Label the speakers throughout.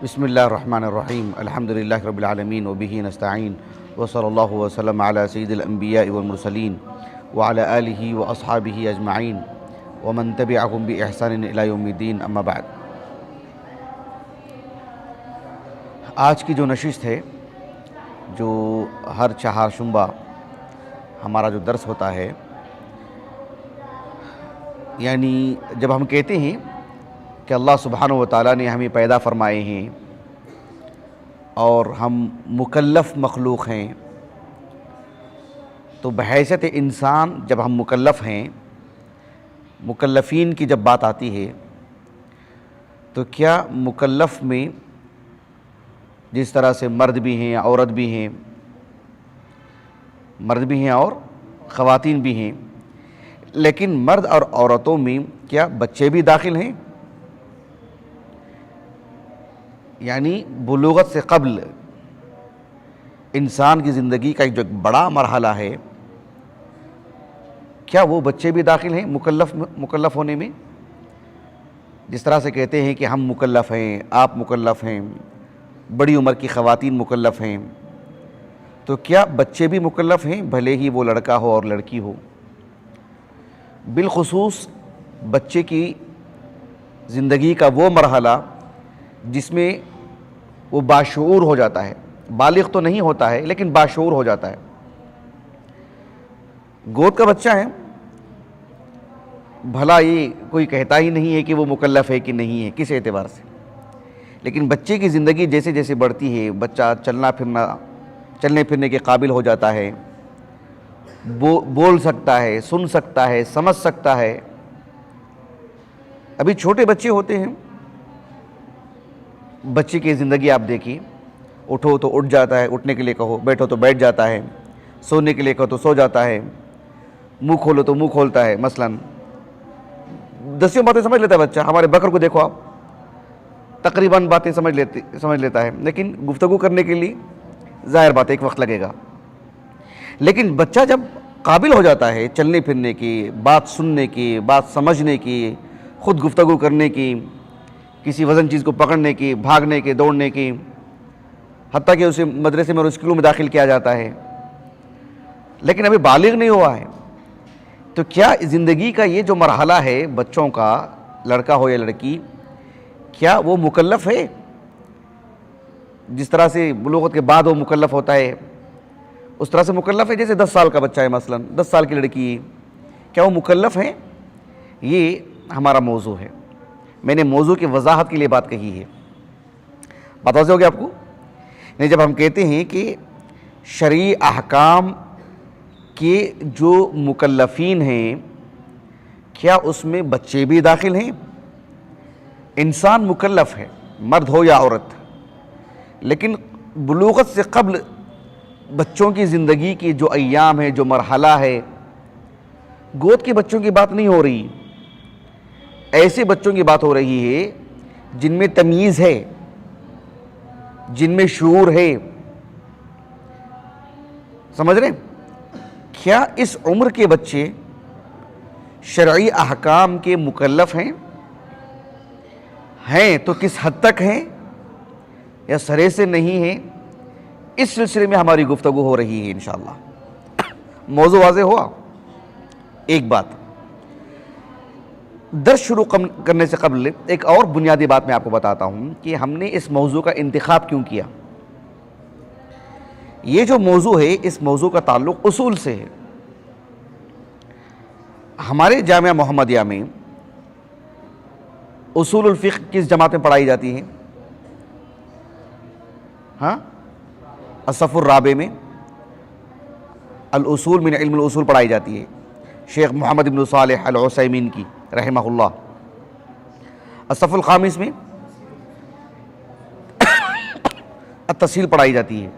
Speaker 1: بسم اللہ الرحمن الرحیم الحمد للہ رب العالمین وبہ نستعین وصلی اللہ وسلم علی سید الانبیاء والمرسلین وعلی آلہ واصحابہ اجمعین ومن تبعہم بإحسان الی یوم الدین اما بعد۔ آج کی جو نشست ہے، جو ہر چہارشنبہ ہمارا جو درس ہوتا ہے، یعنی جب ہم کہتے ہیں کہ اللہ سبحانہ و تعالیٰ نے ہمیں پیدا فرمائے ہیں اور ہم مکلف مخلوق ہیں، تو بحیثیت انسان جب ہم مکلف ہیں، مکلفین کی جب بات آتی ہے تو کیا مکلف میں جس طرح سے مرد بھی ہیں، عورت بھی ہیں، مرد بھی ہیں اور خواتین بھی ہیں، لیکن مرد اور عورتوں میں کیا بچے بھی داخل ہیں؟ یعنی بلوغت سے قبل انسان کی زندگی کا ایک جو بڑا مرحلہ ہے، کیا وہ بچے بھی داخل ہیں مکلف ہونے میں؟ جس طرح سے کہتے ہیں کہ ہم مکلف ہیں، آپ مکلف ہیں، بڑی عمر کی خواتین مکلف ہیں، تو کیا بچے بھی مکلف ہیں، بھلے ہی وہ لڑکا ہو اور لڑکی ہو؟ بالخصوص بچے کی زندگی کا وہ مرحلہ جس میں وہ باشعور ہو جاتا ہے، بالغ تو نہیں ہوتا ہے لیکن باشعور ہو جاتا ہے۔ گود کا بچہ ہے، بھلا یہ کوئی کہتا ہی نہیں ہے کہ وہ مکلف ہے کہ نہیں ہے کس اعتبار سے، لیکن بچے کی زندگی جیسے جیسے بڑھتی ہے، بچہ چلنے پھرنے کے قابل ہو جاتا ہے، بول سکتا ہے، سن سکتا ہے، سمجھ سکتا ہے۔ ابھی چھوٹے بچے ہوتے ہیں، بچے کی زندگی آپ دیکھیے، اٹھو تو اٹھ جاتا ہے، اٹھنے کے لیے کہو، بیٹھو تو بیٹھ جاتا ہے، سونے کے لیے کہو تو سو جاتا ہے، منہ کھولو تو منہ کھولتا ہے۔ مثلا 10 باتیں سمجھ لیتا ہے بچہ۔ ہمارے بکر کو دیکھو آپ، تقریباً باتیں سمجھ لیتا ہے، لیکن گفتگو کرنے کے لیے ظاہر بات ایک وقت لگے گا۔ لیکن بچہ جب قابل ہو جاتا ہے چلنے پھرنے کی، بات سننے کی، بات سمجھنے کی، خود گفتگو کرنے کی، کسی وزن چیز کو پکڑنے کی، بھاگنے کی، دوڑنے کی، حتیٰ کہ اسے مدرسے میں اور اسکولوں میں داخل کیا جاتا ہے، لیکن ابھی بالغ نہیں ہوا ہے، تو کیا زندگی کا یہ جو مرحلہ ہے بچوں کا، لڑکا ہو یا لڑکی، کیا وہ مکلف ہے؟ جس طرح سے بلوغت کے بعد وہ مکلف ہوتا ہے اس طرح سے مکلف ہے؟ جیسے 10 سال کا بچہ ہے، مثلا 10 سال کی لڑکی، کیا وہ مکلف ہیں؟ یہ ہمارا موضوع ہے۔ میں نے موضوع کی وضاحت کے لیے بات کہی ہے، بات واضح ہو گیا آپ کو؟ یعنی جب ہم کہتے ہیں کہ شرعی احکام کے جو مکلفین ہیں، کیا اس میں بچے بھی داخل ہیں؟ انسان مکلف ہے، مرد ہو یا عورت، لیکن بلوغت سے قبل بچوں کی زندگی کی جو ایام ہے، جو مرحلہ ہے، گود کے بچوں کی بات نہیں ہو رہی، ایسے بچوں کی بات ہو رہی ہے جن میں تمیز ہے، جن میں شعور ہے۔ سمجھ رہے ہیں؟ کیا اس عمر کے بچے شرعی احکام کے مکلف ہیں تو کس حد تک ہیں یا سرے سے نہیں ہیں؟ اس سلسلے میں ہماری گفتگو ہو رہی ہے انشاءاللہ۔ موضوع واضح ہوا؟ ایک بات، درس شروع کرنے سے قبل ایک اور بنیادی بات میں آپ کو بتاتا ہوں کہ ہم نے اس موضوع کا انتخاب کیوں کیا۔ یہ جو موضوع ہے، اس موضوع کا تعلق اصول سے ہے۔ ہمارے جامعہ محمدیہ میں اصول الفقہ کس جماعت میں پڑھائی جاتی ہے؟ ہاں، الصف الرابع میں الاصول من علم الاصول پڑھائی جاتی ہے، شیخ محمد بن صالح العثیمین کی رحمہ اللہ۔ الصف الخامس میں التفصیل پڑھائی جاتی ہے،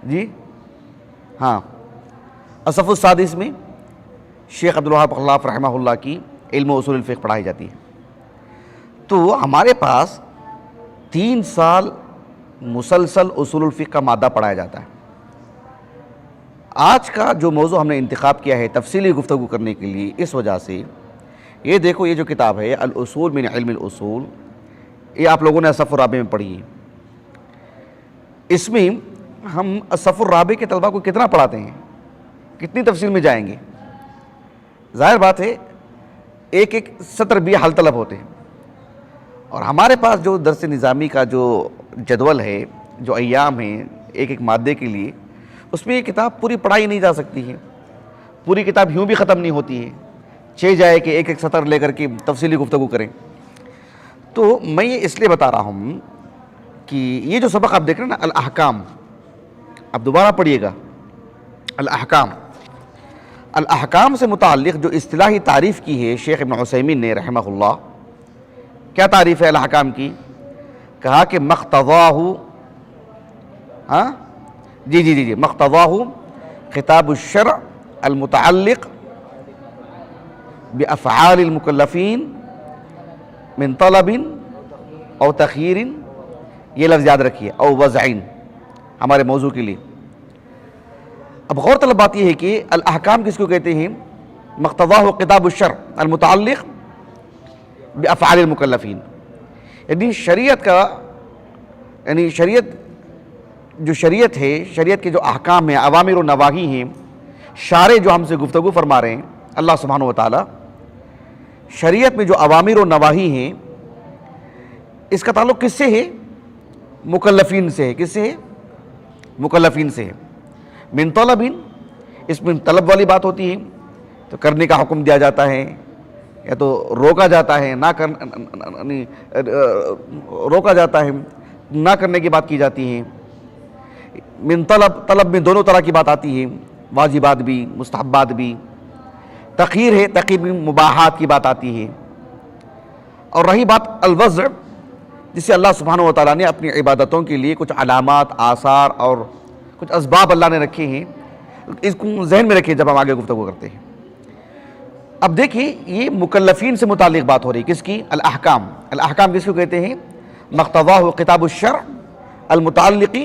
Speaker 1: جی ہاں۔ الصف السادس میں شیخ عبدالوہاب خلاف رحمہ اللہ کی علم و اصول الفقہ پڑھائی جاتی ہے۔ تو ہمارے پاس 3 سال مسلسل اصول الفقہ کا مادہ پڑھایا جاتا ہے۔ آج کا جو موضوع ہم نے انتخاب کیا ہے تفصیلی گفتگو کرنے کے لیے، اس وجہ سے یہ دیکھو، یہ جو کتاب ہے الاصول من علم الاصول، یہ آپ لوگوں نے الصف الرابع میں پڑھی ہے. اس میں ہم الصف الرابع کے طلبہ کو کتنا پڑھاتے ہیں, کتنی تفصیل میں جائیں گے؟ ظاہر بات ہے ایک ایک سطر بھی حل طلب ہوتے ہیں, اور ہمارے پاس جو درس نظامی کا جو جدول ہے, جو ایام ہیں ایک ایک مادے کے لیے, اس میں یہ کتاب پوری پڑھائی نہیں جا سکتی ہے. پوری کتاب یوں بھی ختم نہیں ہوتی ہے, جائے کہ ایک ایک سطر لے کر کے تفصیلی گفتگو کریں. تو میں یہ اس لیے بتا رہا ہوں کہ یہ جو سبق آپ دیکھ رہے ہیں نا, الاحکام, اب دوبارہ پڑھیے گا. الاحکام, الاحکام سے متعلق جو اصطلاحی تعریف کی ہے شیخ ابن عثیمین نے رحمہ اللہ, کیا تعریف ہے الاحکام کی؟ کہا کہ مقتضاہ, جی مقتضاہ خطاب الشرع المتعلق بافعال المکلفین من طلب او تخیر, یہ لفظ یاد رکھیے, او وضعین, ہمارے موضوع کے لیے. اب غور طلب بات یہ ہے کہ الاحکام کس کو کہتے ہیں؟ مقتضاہ خطاب الشرع المتعلق بافعال المکلفین, یعنی شریعت کا, یعنی جو شریعت ہے, شریعت کے جو احکام ہیں, اوامر و نواہی ہیں, شارع جو ہم سے گفتگو فرما رہے ہیں اللہ سبحانہ و تعالی, شریعت میں جو اوامر و نواہی ہیں, اس کا تعلق کس سے ہے؟ مکلفین سے ہے. کس سے ہے؟ مکلفین سے ہے. من طلب, اس میں طلب والی بات ہوتی ہے, تو کرنے کا حکم دیا جاتا ہے یا تو روکا جاتا ہے, روکا جاتا ہے, نہ کرنے کی بات کی جاتی ہے. من طلب میں دونوں طرح کی بات آتی ہے, واجبات بھی مستحبات بھی. تخیر ہے, تخیر میں مباحات کی بات آتی ہے. اور رہی بات الوضع, جسے اللہ سبحانہ و تعالیٰ نے اپنی عبادتوں کے لیے کچھ علامات, آثار اور کچھ اسباب اللہ نے رکھے ہیں, اس کو ذہن میں رکھیں جب ہم آگے گفتگو کرتے ہیں. اب دیکھیں یہ مکلفین سے متعلق بات ہو رہی, کس کی؟ الاحکام. الاحکام کس کو کہتے ہیں؟ مقتضاہ خطاب الشرع المتعلق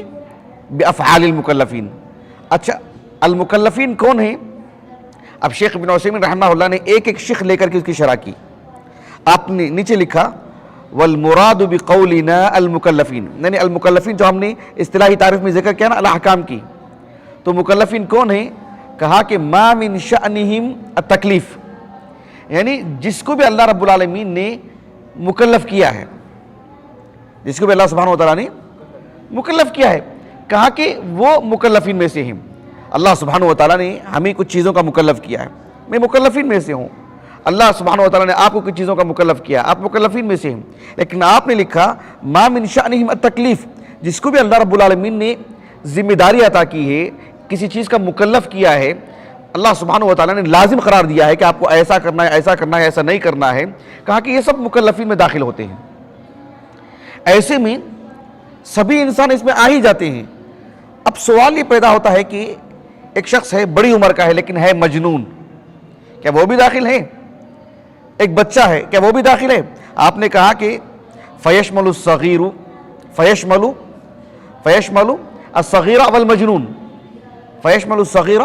Speaker 1: بافعال المکلفین. اچھا المکلفین کون ہیں؟ اب شیخ ابن عثیمین رحمہ اللہ نے ایک ایک شق لے کر کے اس کی شرح کی. آپ نے نیچے لکھا والمراد بقولنا المکلفین, یعنی المکلفین جو ہم نے اصطلاحی تعریف میں ذکر کیا نا الاحکام کی, تو مکلفین کون ہیں؟ کہا کہ ما من شأنہم التکلیف, یعنی جس کو بھی اللہ رب العالمین نے مکلف کیا ہے, جس کو بھی اللہ سبحانہ و تعالیٰ نے مکلف کیا ہے, کہا کہ وہ مکلفین میں سے ہیں. اللہ سبحانہ و تعالیٰ نے ہمیں کچھ چیزوں کا مکلف کیا ہے, میں مکلفین میں سے ہوں. اللہ سبحانہ و تعالیٰ نے آپ کو کچھ چیزوں کا مکلف کیا, آپ مکلفین میں سے ہیں. لیکن آپ نے لکھا ما من شأنہم التکلیف, جس کو بھی اللہ رب العالمین نے ذمہ داری عطا کی ہے, کسی چیز کا مکلف کیا ہے, اللہ سبحانہ و تعالیٰ نے لازم قرار دیا ہے کہ آپ کو ایسا کرنا ہے, ایسا کرنا ہے, ایسا نہیں کرنا ہے. کہا کہ یہ سب مکلفین میں داخل ہوتے ہیں. ایسے میں سبھی انسان اس میں آ ہی جاتے ہیں. اب سوال یہ پیدا ہوتا ہے کہ ایک شخص ہے, بڑی عمر کا ہے لیکن ہے مجنون, کیا وہ بھی داخل ہے؟ ایک بچہ ہے, کیا وہ بھی داخل ہے؟ آپ نے کہا کہ فیشمل الصغیر فیشمل الصغیر والمجنون, فیشمل الصغیر.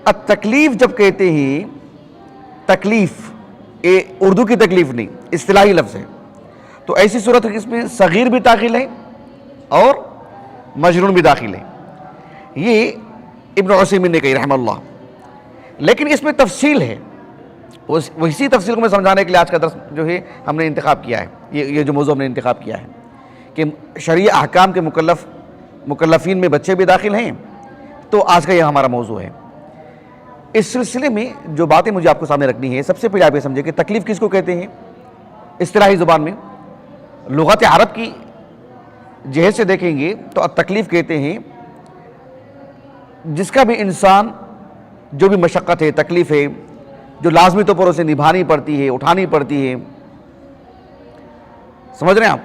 Speaker 1: التکلیف جب کہتے ہیں, تکلیف اردو کی تکلیف نہیں, اصطلاحی لفظ ہے, تو ایسی صورت ہے کہ اس میں صغیر بھی داخل ہے اور مجنون بھی داخل ہے. یہ ابن عثیمین نے کہی رحمہ اللہ. لیکن اس میں تفصیل ہے, اسی تفصیل کو میں سمجھانے کے لیے آج کا درس جو ہے ہم نے انتخاب کیا ہے, یہ جو موضوع ہم نے انتخاب کیا ہے کہ شرعی احکام کے مکلفین میں بچے بھی داخل ہیں, تو آج کا یہ ہمارا موضوع ہے. اس سلسلے میں جو باتیں مجھے آپ کو سامنے رکھنی ہے, سب سے پہلے آپ یہ سمجھیں کہ تکلیف کس کو کہتے ہیں اصطلاحی زبان میں. لغت عرب کی جہت سے دیکھیں گے تو تکلیف کہتے ہیں جس کا بھی انسان جو بھی مشقت ہے, تکلیف ہے, جو لازمی طور پر اسے نبھانی پڑتی ہے, اٹھانی پڑتی ہے, سمجھ رہے ہیں آپ.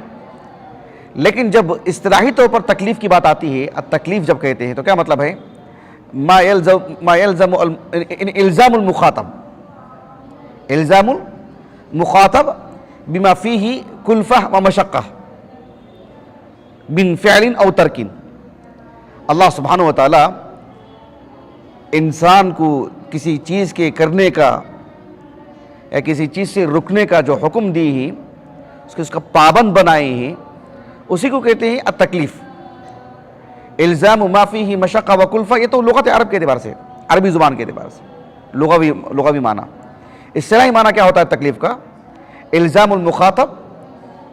Speaker 1: لیکن جب اصطلاحی طور پر تکلیف کی بات آتی ہے, تکلیف جب کہتے ہیں تو کیا مطلب ہے؟ ما يلزم الزام المخاطب, الزام المخاطب بما فيه کلفہ و مشقہ من فعل او ترک. اللہ سبحانہ و تعالی انسان کو کسی چیز کے کرنے کا یا کسی چیز سے رکنے کا جو حکم دی ہے, اس کا پابند بنائے ہیں، اسی کو کہتے ہیں التکلیف۔ الزام ما فیہ مشقہ و کلفہ، یہ تو لغت عرب کے اعتبار سے، عربی زبان کے اعتبار سے لغوی معنی۔ اصطلاحی معنی کیا ہوتا ہے تکلیف کا؟ الزام المخاطب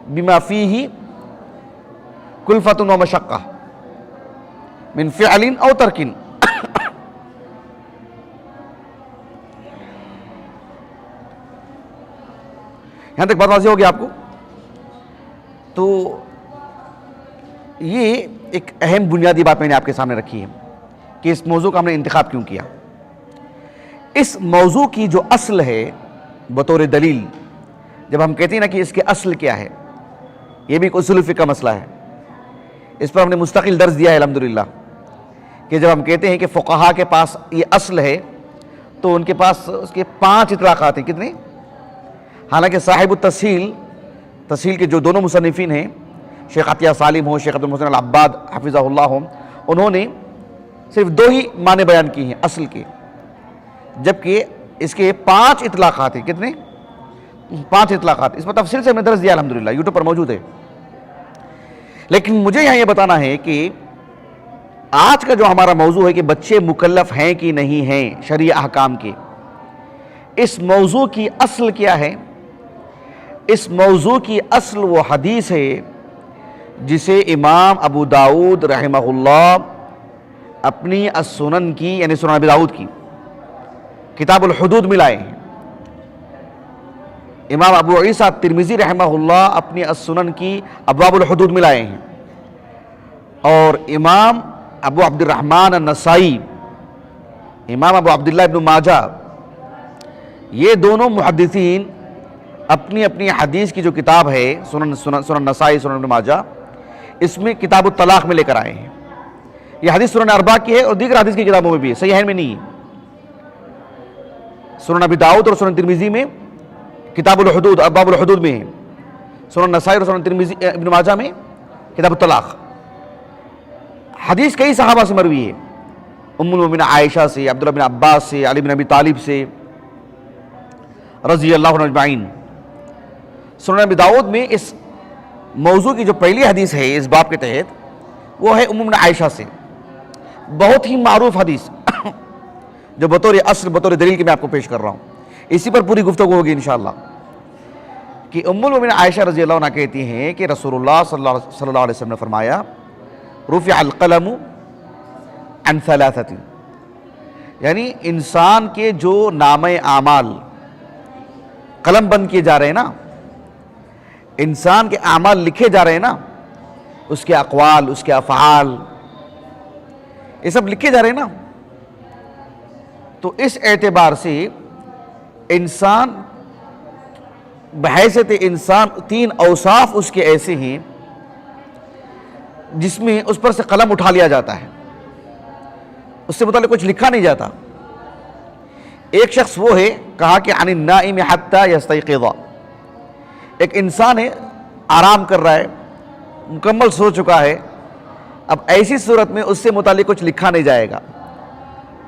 Speaker 1: بما فیہ کلفۃ و مشقہ من فعل او ترک۔ یہاں تک بات واضح ہوگی آپ کو؟ تو یہ ایک اہم بنیادی بات میں نے آپ کے سامنے رکھی ہے کہ اس موضوع کا ہم نے انتخاب کیوں کیا۔ اس موضوع کی جو اصل ہے بطور دلیل، جب ہم کہتے ہیں نا کہ اس کے اصل کیا ہے، یہ بھی ایک اصول فقہ کا مسئلہ ہے، اس پر ہم نے مستقل درس دیا ہے الحمدللہ، کہ جب ہم کہتے ہیں کہ فقہا کے پاس یہ اصل ہے تو ان کے پاس اس کے 5 اطلاقات ہیں۔ کتنے؟ حالانکہ صاحب تسہیل کے جو دونوں مصنفین ہیں، شیخ عطیہ سالم ہوں، شیخ عبد المحسن العباد حفظہ اللہ ہوں، انہوں نے صرف 2 ہی معنی بیان کی ہیں اصل کے، جبکہ اس کے 5 اطلاقات ہیں۔ کتنے؟ 5 اطلاقات۔ اس پر تفصیل سے ہم نے درس دیا الحمدللہ، یوٹیوب پر موجود ہے۔ لیکن مجھے یہاں یہ بتانا ہے کہ آج کا جو ہمارا موضوع ہے کہ بچے مکلف ہیں کہ نہیں ہیں شرعی احکام کے، اس موضوع کی اصل کیا ہے؟ اس موضوع کی اصل وہ حدیث ہے جسے امام ابو داؤد رحمہ اللہ اپنی السنن کی، یعنی سنن ابی داؤد کی کتاب الحدود میں لائے ہیں۔ امام ابو عیسیٰ ترمذی رحمہ اللہ اپنی السنن کی ابواب الحدود میں لائے ہیں، اور امام ابو عبد الرحمن النسائی، امام ابو عبداللہ ابن ماجہ، یہ دونوں محدثین اپنی اپنی حدیث کی جو کتاب ہے سنن نسائی، سنن ابن ماجہ، اس میں کتاب الطلاق میں لے کر آئے ہیں۔ یہ حدیث سنن اربعہ کی ہے اور دیگر حدیث کی کتابوں میں بھی ہے، صحیحین میں نہیں ہے۔ سنن ابی داؤد اور سنن ترمذی میں کتاب الحدود، ابواب الحدود میں ہے، سنن نسائی اور سنن ترمذی ابن ماجہ میں کتاب الطلاق۔ حدیث کئی صحابہ سے مروی ہے، ام المؤمنین عائشہ سے، عبداللہ بن عباس سے، علی بن ابی طالب سے رضی اللہ عنہ اجمعین۔ سنن ابی داؤد میں اس موضوع کی جو پہلی حدیث ہے اس باب کے تحت، وہ ہے ام المؤمنین عائشہ سے، بہت ہی معروف حدیث جو بطور اصل، بطور دلیل کی میں آپ کو پیش کر رہا ہوں۔ اسی پر پوری گفتگو ہوگی انشاءاللہ، کہ ام المؤمنین عائشہ رضی اللہ عنہ کہتی ہیں کہ رسول اللہ صلی اللہ علیہ وسلم نے فرمایا رفع القلم عن ثلاثۃ، یعنی انسان کے جو نامہ اعمال قلم بند کیے جا رہے ہیں نا، انسان کے اعمال لکھے جا رہے ہیں نا، اس کے اقوال، اس کے افعال، یہ سب لکھے جا رہے ہیں نا، تو اس اعتبار سے انسان بحیثیت انسان 3 اوصاف اس کے ایسے ہیں جس میں اس پر سے قلم اٹھا لیا جاتا ہے، اس سے متعلق کچھ لکھا نہیں جاتا۔ ایک شخص وہ ہے، کہا کہ عن النائم حتی یستیقظ، ایک انسان ہے آرام کر رہا ہے، مکمل سو چکا ہے، اب ایسی صورت میں اس سے متعلق کچھ لکھا نہیں جائے گا۔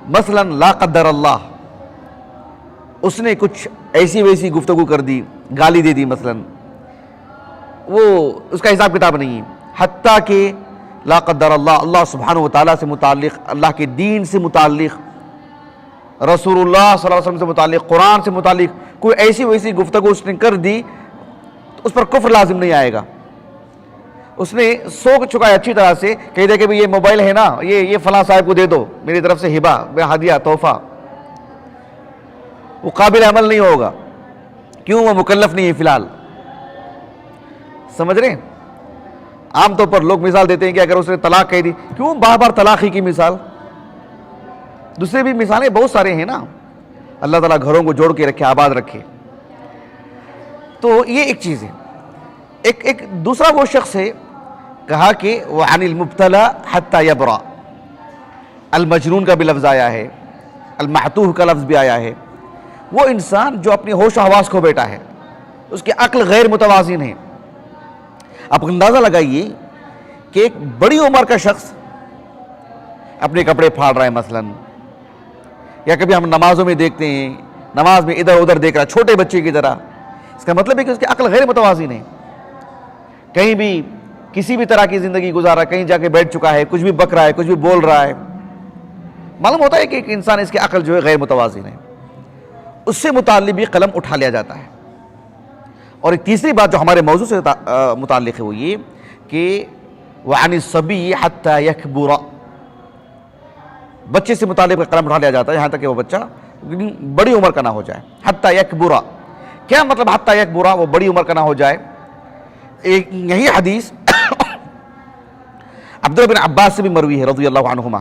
Speaker 1: مثلا لا قدر اللہ، اس نے کچھ ایسی ویسی گفتگو کر دی، گالی دے دی مثلا، وہ اس کا حساب کتاب نہیں ہے، حتیٰ کہ لا قدر اللہ، اللہ سبحانہ وتعالیٰ سے متعلق، اللہ کے دین سے متعلق، رسول اللہ صلی اللہ علیہ وسلم سے متعلق، قرآن سے متعلق کوئی ایسی ویسی گفتگو اس نے کر دی تو اس پر کفر لازم نہیں آئے گا۔ اس نے سو چکا ہے اچھی طرح سے، کہہ دے کہ یہ موبائل ہے نا، یہ فلاں صاحب کو دے دو، میری طرف سے ہبہ، ہدیہ، تحفہ، وہ قابل عمل نہیں ہوگا، کیوں؟ وہ مکلف نہیں ہے فی الحال۔ سمجھ رہے ہیں؟ عام طور پر لوگ مثال دیتے ہیں کہ اگر اس نے طلاق کہہ دی، کیوں بار بار طلاق ہی کی مثال؟ دوسرے بھی مثالیں بہت سارے ہیں نا، اللہ تعالیٰ گھروں کو جوڑ کے رکھے، آباد رکھے۔ تو یہ ایک چیز ہے۔ ایک دوسرا وہ شخص ہے، کہا کہ وعن المبتلا حتی یبرأ، المجنون کا بھی لفظ آیا ہے، المحتوہ کا لفظ بھی آیا ہے، وہ انسان جو اپنی ہوش و حواس کھو بیٹھا ہے، اس کی عقل غیر متوازن ہے۔ آپ اندازہ لگائیے کہ ایک بڑی عمر کا شخص اپنے کپڑے پھاڑ رہا ہے مثلا، یا کبھی ہم نمازوں میں دیکھتے ہیں، نماز میں ادھر ادھر دیکھ رہا ہے چھوٹے بچے کی طرح، اس کا مطلب ہے کہ اس کی عقل غیر متوازن ہے، کہیں بھی کسی بھی طرح کی زندگی گزار رہا ہے, کہیں جا کے بیٹھ چکا ہے, کچھ بھی بک رہا ہے, کچھ بھی بول رہا ہے, معلوم ہوتا ہے کہ ایک انسان اس کی عقل جو ہے غیر متوازن ہے, اس سے متعلق بھی قلم اٹھا لیا جاتا ہے. اور ایک تیسری بات جو ہمارے موضوع سے متعلق ہے وہ یہ کہ وعن الصبی حتی یکبر, بچے سے متعلق قلم اٹھا لیا جاتا ہے یہاں تک کہ وہ بچہ بڑی عمر کا نہ ہو جائے. حتی یکبر, کیا مطلب حتی یکبر, وہ بڑی عمر کا نہ ہو جائے؟ یہی حدیث عبداللہ بن عباس سے بھی مروی ہے رضی اللہ عنہما,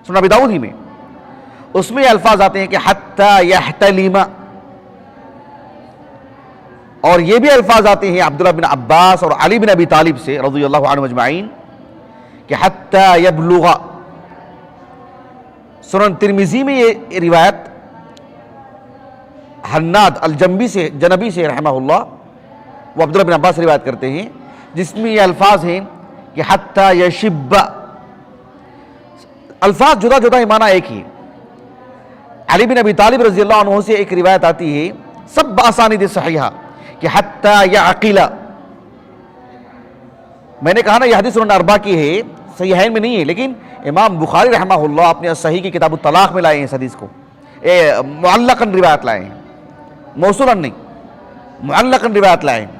Speaker 1: سنن ابی داؤد ہی میں, اس میں یہ الفاظ آتے ہیں کہ حتی یحتلم, اور یہ بھی الفاظ آتے ہیں عبداللہ بن عباس اور علی بن ابی طالب سے رضی اللہ عنہ اجمعین کہ حتی یبلغ. سنن ترمذی میں یہ روایت حناد جنبی سے رحمہ اللہ, وہ عبداللہ بن عباس سے روایت کرتے ہیں, جس میں یہ الفاظ ہیں کہ حتی یشب. الفاظ جدا جدا معنی ایک ہی. علی بن ابی طالب رضی اللہ عنہ سے ایک روایت آتی ہے سب باسانید صحیحہ کہ حتی یعقل. میں نے کہا نا یہ حدیث سنن اربعہ کی ہے, صحیحین میں نہیں ہے, لیکن امام بخاری رحمہ اللہ اپنے صحیح کی کتاب الطلاق میں لائے ہیں اس حدیث کو, معلقاً روایت لائے ہیں, موصولاً نہیں, معلقاً روایت لائے ہیں.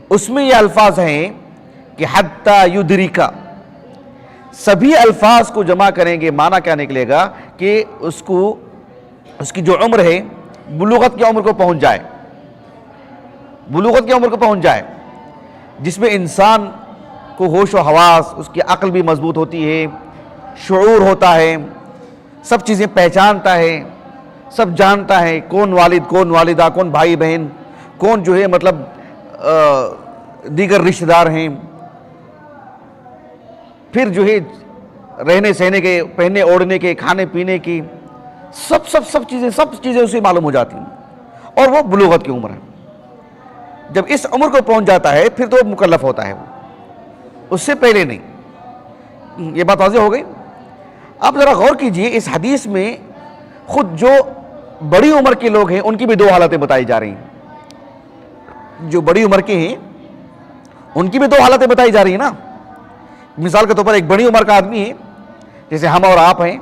Speaker 1: اس میں یہ الفاظ ہیں کہ حتی یدرک. سبھی الفاظ کو جمع کریں گے معنی کیا نکلے گا کہ اس کی جو عمر ہے بلوغت کی عمر کو پہنچ جائے, بلوغت کی عمر کو پہنچ جائے, جس میں انسان کو ہوش و حواس, اس کی عقل بھی مضبوط ہوتی ہے, شعور ہوتا ہے, سب چیزیں پہچانتا ہے, سب جانتا ہے, کون والد کون والدہ, کون بھائی بہن, کون جو ہے مطلب دیگر رشتہ دار ہیں, پھر جو ہے رہنے سہنے کے, پہننے اوڑھنے کے, کھانے پینے کی سب چیزیں اسے معلوم ہو جاتی ہیں, اور وہ بلوغت کی عمر ہے. جب اس عمر کو پہنچ جاتا ہے پھر تو مکلف ہوتا ہے, وہ اس سے پہلے نہیں. یہ بات واضح ہو گئی. آپ ذرا غور کیجئے, اس حدیث میں خود جو بڑی عمر کے لوگ ہیں ان کی بھی دو حالتیں بتائی جا رہی ہیں. جو بڑی عمر کے ہیں ان کی بھی دو حالتیں بتائی جا رہی ہیں نا. مثال کے طور پر ایک بڑی عمر کا آدمی ہے, جیسے ہم اور آپ ہیں,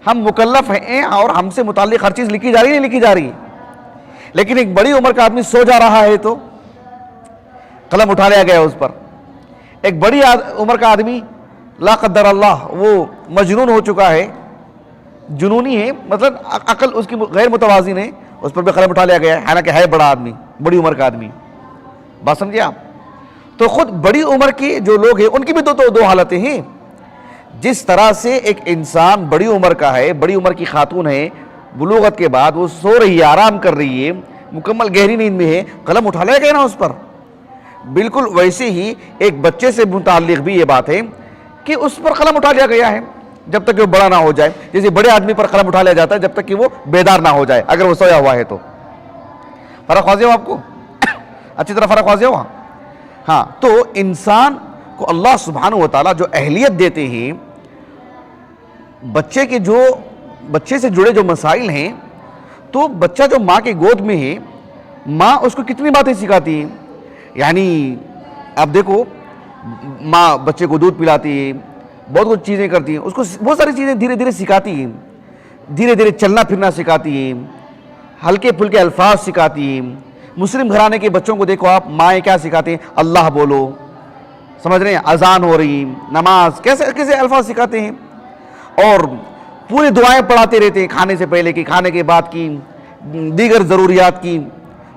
Speaker 1: ہم مکلف ہیں اور ہم سے متعلق ہر چیز لکھی جا رہی ہے, نہیں لکھی جا رہی ہے, لیکن ایک بڑی عمر کا آدمی سو جا رہا ہے تو قلم اٹھا لیا گیا اس پر. ایک بڑی عمر کا آدمی لا قدر اللہ وہ مجنون ہو چکا ہے, جنونی ہے, مطلب عقل اس کی غیر متوازن ہے, اس پر بھی قلم اٹھا لیا گیا ہے, حالانکہ ہے بڑا آدمی, بڑی عمر کا آدمی. بات سمجھے آپ؟ تو خود بڑی عمر کے جو لوگ ہیں ان کی بھی دو حالتیں ہیں. جس طرح سے ایک انسان بڑی عمر کا ہے, بڑی عمر کی خاتون ہے, بلوغت کے بعد وہ سو رہی ہے, آرام کر رہی ہے, مکمل گہری نیند میں ہے, قلم اٹھا لیا گیا نا اس پر. بالکل ویسے ہی ایک بچے سے متعلق بھی یہ بات ہے کہ اس پر قلم اٹھا لیا گیا ہے جب تک کہ وہ بڑا نہ ہو جائے. جیسے بڑے آدمی پر قلم اٹھا لیا جاتا ہے جب تک کہ وہ بیدار نہ ہو جائے, اگر وہ سویا ہوا ہے تو. فرق واضح ہو آپ کو؟ اچھی طرح فرق واضح ہوا؟ ہاں. تو انسان کو اللہ سبحانہ و تعالیٰ جو اہلیت دیتے ہیں, بچے سے جڑے جو مسائل ہیں, تو بچہ جو ماں کے گود میں ہے, ماں اس کو کتنی باتیں سکھاتی ہیں. یعنی آپ دیکھو, ماں بچے کو دودھ پلاتی ہے, بہت کچھ چیزیں کرتی ہیں, اس کو بہت ساری چیزیں دھیرے دھیرے سکھاتی ہیں, دھیرے دھیرے چلنا پھرنا سکھاتی ہیں, ہلکے پھلکے الفاظ سکھاتی ہیں. مسلم گھرانے کے بچوں کو دیکھو آپ, مائیں کیا سکھاتے ہیں؟ اللہ بولو, سمجھ رہے ہیں, اذان ہو رہی, نماز, کیسے الفاظ سکھاتے ہیں, اور پوری دعائیں پڑھاتے رہتے ہیں, کھانے سے پہلے کی, کھانے کے بعد کی, دیگر ضروریات کی.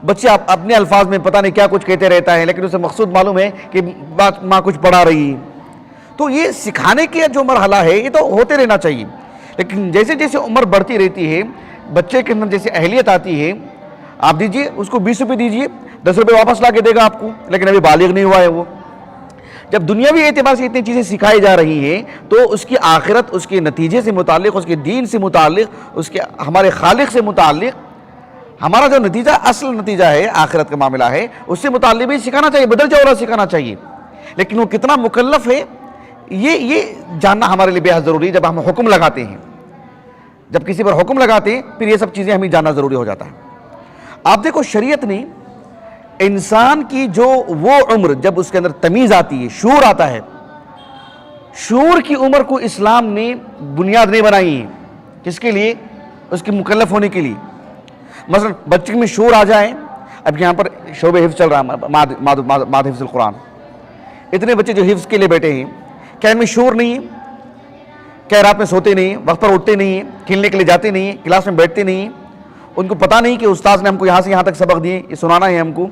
Speaker 1: بچے اپنے الفاظ میں پتہ نہیں کیا کچھ کہتے رہتا ہے, لیکن اسے مقصود معلوم ہے کہ بات ماں کچھ پڑھا رہی ہے. تو یہ سکھانے کے جو مرحلہ ہے یہ تو ہوتے رہنا چاہیے, لیکن جیسے جیسے عمر بڑھتی رہتی ہے, بچے کے اندر جیسے اہلیت آتی ہے, آپ دیجئے اس کو 20 روپے دیجئے, 10 روپے واپس لا کے دے گا آپ کو, لیکن ابھی بالغ نہیں ہوا ہے وہ. جب دنیاوی اعتبار سے اتنی چیزیں سکھائی جا رہی ہیں تو اس کی آخرت, اس کے نتیجے سے متعلق, اس کے دین سے متعلق, اس کے ہمارے خالق سے متعلق, ہمارا جو نتیجہ, اصل نتیجہ ہے, آخرت کا معاملہ ہے, اس سے متعلق بھی سکھانا چاہیے, بدل جاؤ سکھانا چاہیے. لیکن وہ کتنا مکلف ہے یہ جاننا ہمارے لیے بے حد ضروری ہے. جب ہم حکم لگاتے ہیں, جب کسی پر حکم لگاتے ہیں, پھر یہ سب چیزیں ہمیں جاننا ضروری ہو جاتا ہے. آپ دیکھو, شریعت نے انسان کی جو وہ عمر جب اس کے اندر تمیز آتی ہے، شعور آتا ہے، شعور کی عمر کو اسلام نے بنیاد نہیں بنائی ہے. کس کے لیے؟ اس کے مکلف ہونے کے لیے. مثلا بچے میں شعور آ جائے. اب یہاں پر شعبہ حفظ چل رہا ہے، ماد حفظ القرآن. اتنے بچے جو حفظ کے لیے بیٹھے ہیں، کیا ان میں شعور نہیں ہے؟ کیا رات میں سوتے نہیں ہیں، وقت پر اٹھتے نہیں ہیں، کھیلنے کے لیے جاتے نہیں ہیں، کلاس میں بیٹھتے نہیں ہیں؟ ان کو پتہ نہیں کہ استاذ نے ہم کو یہاں سے یہاں تک سبق دیے، یہ سنانا ہے ہم کو.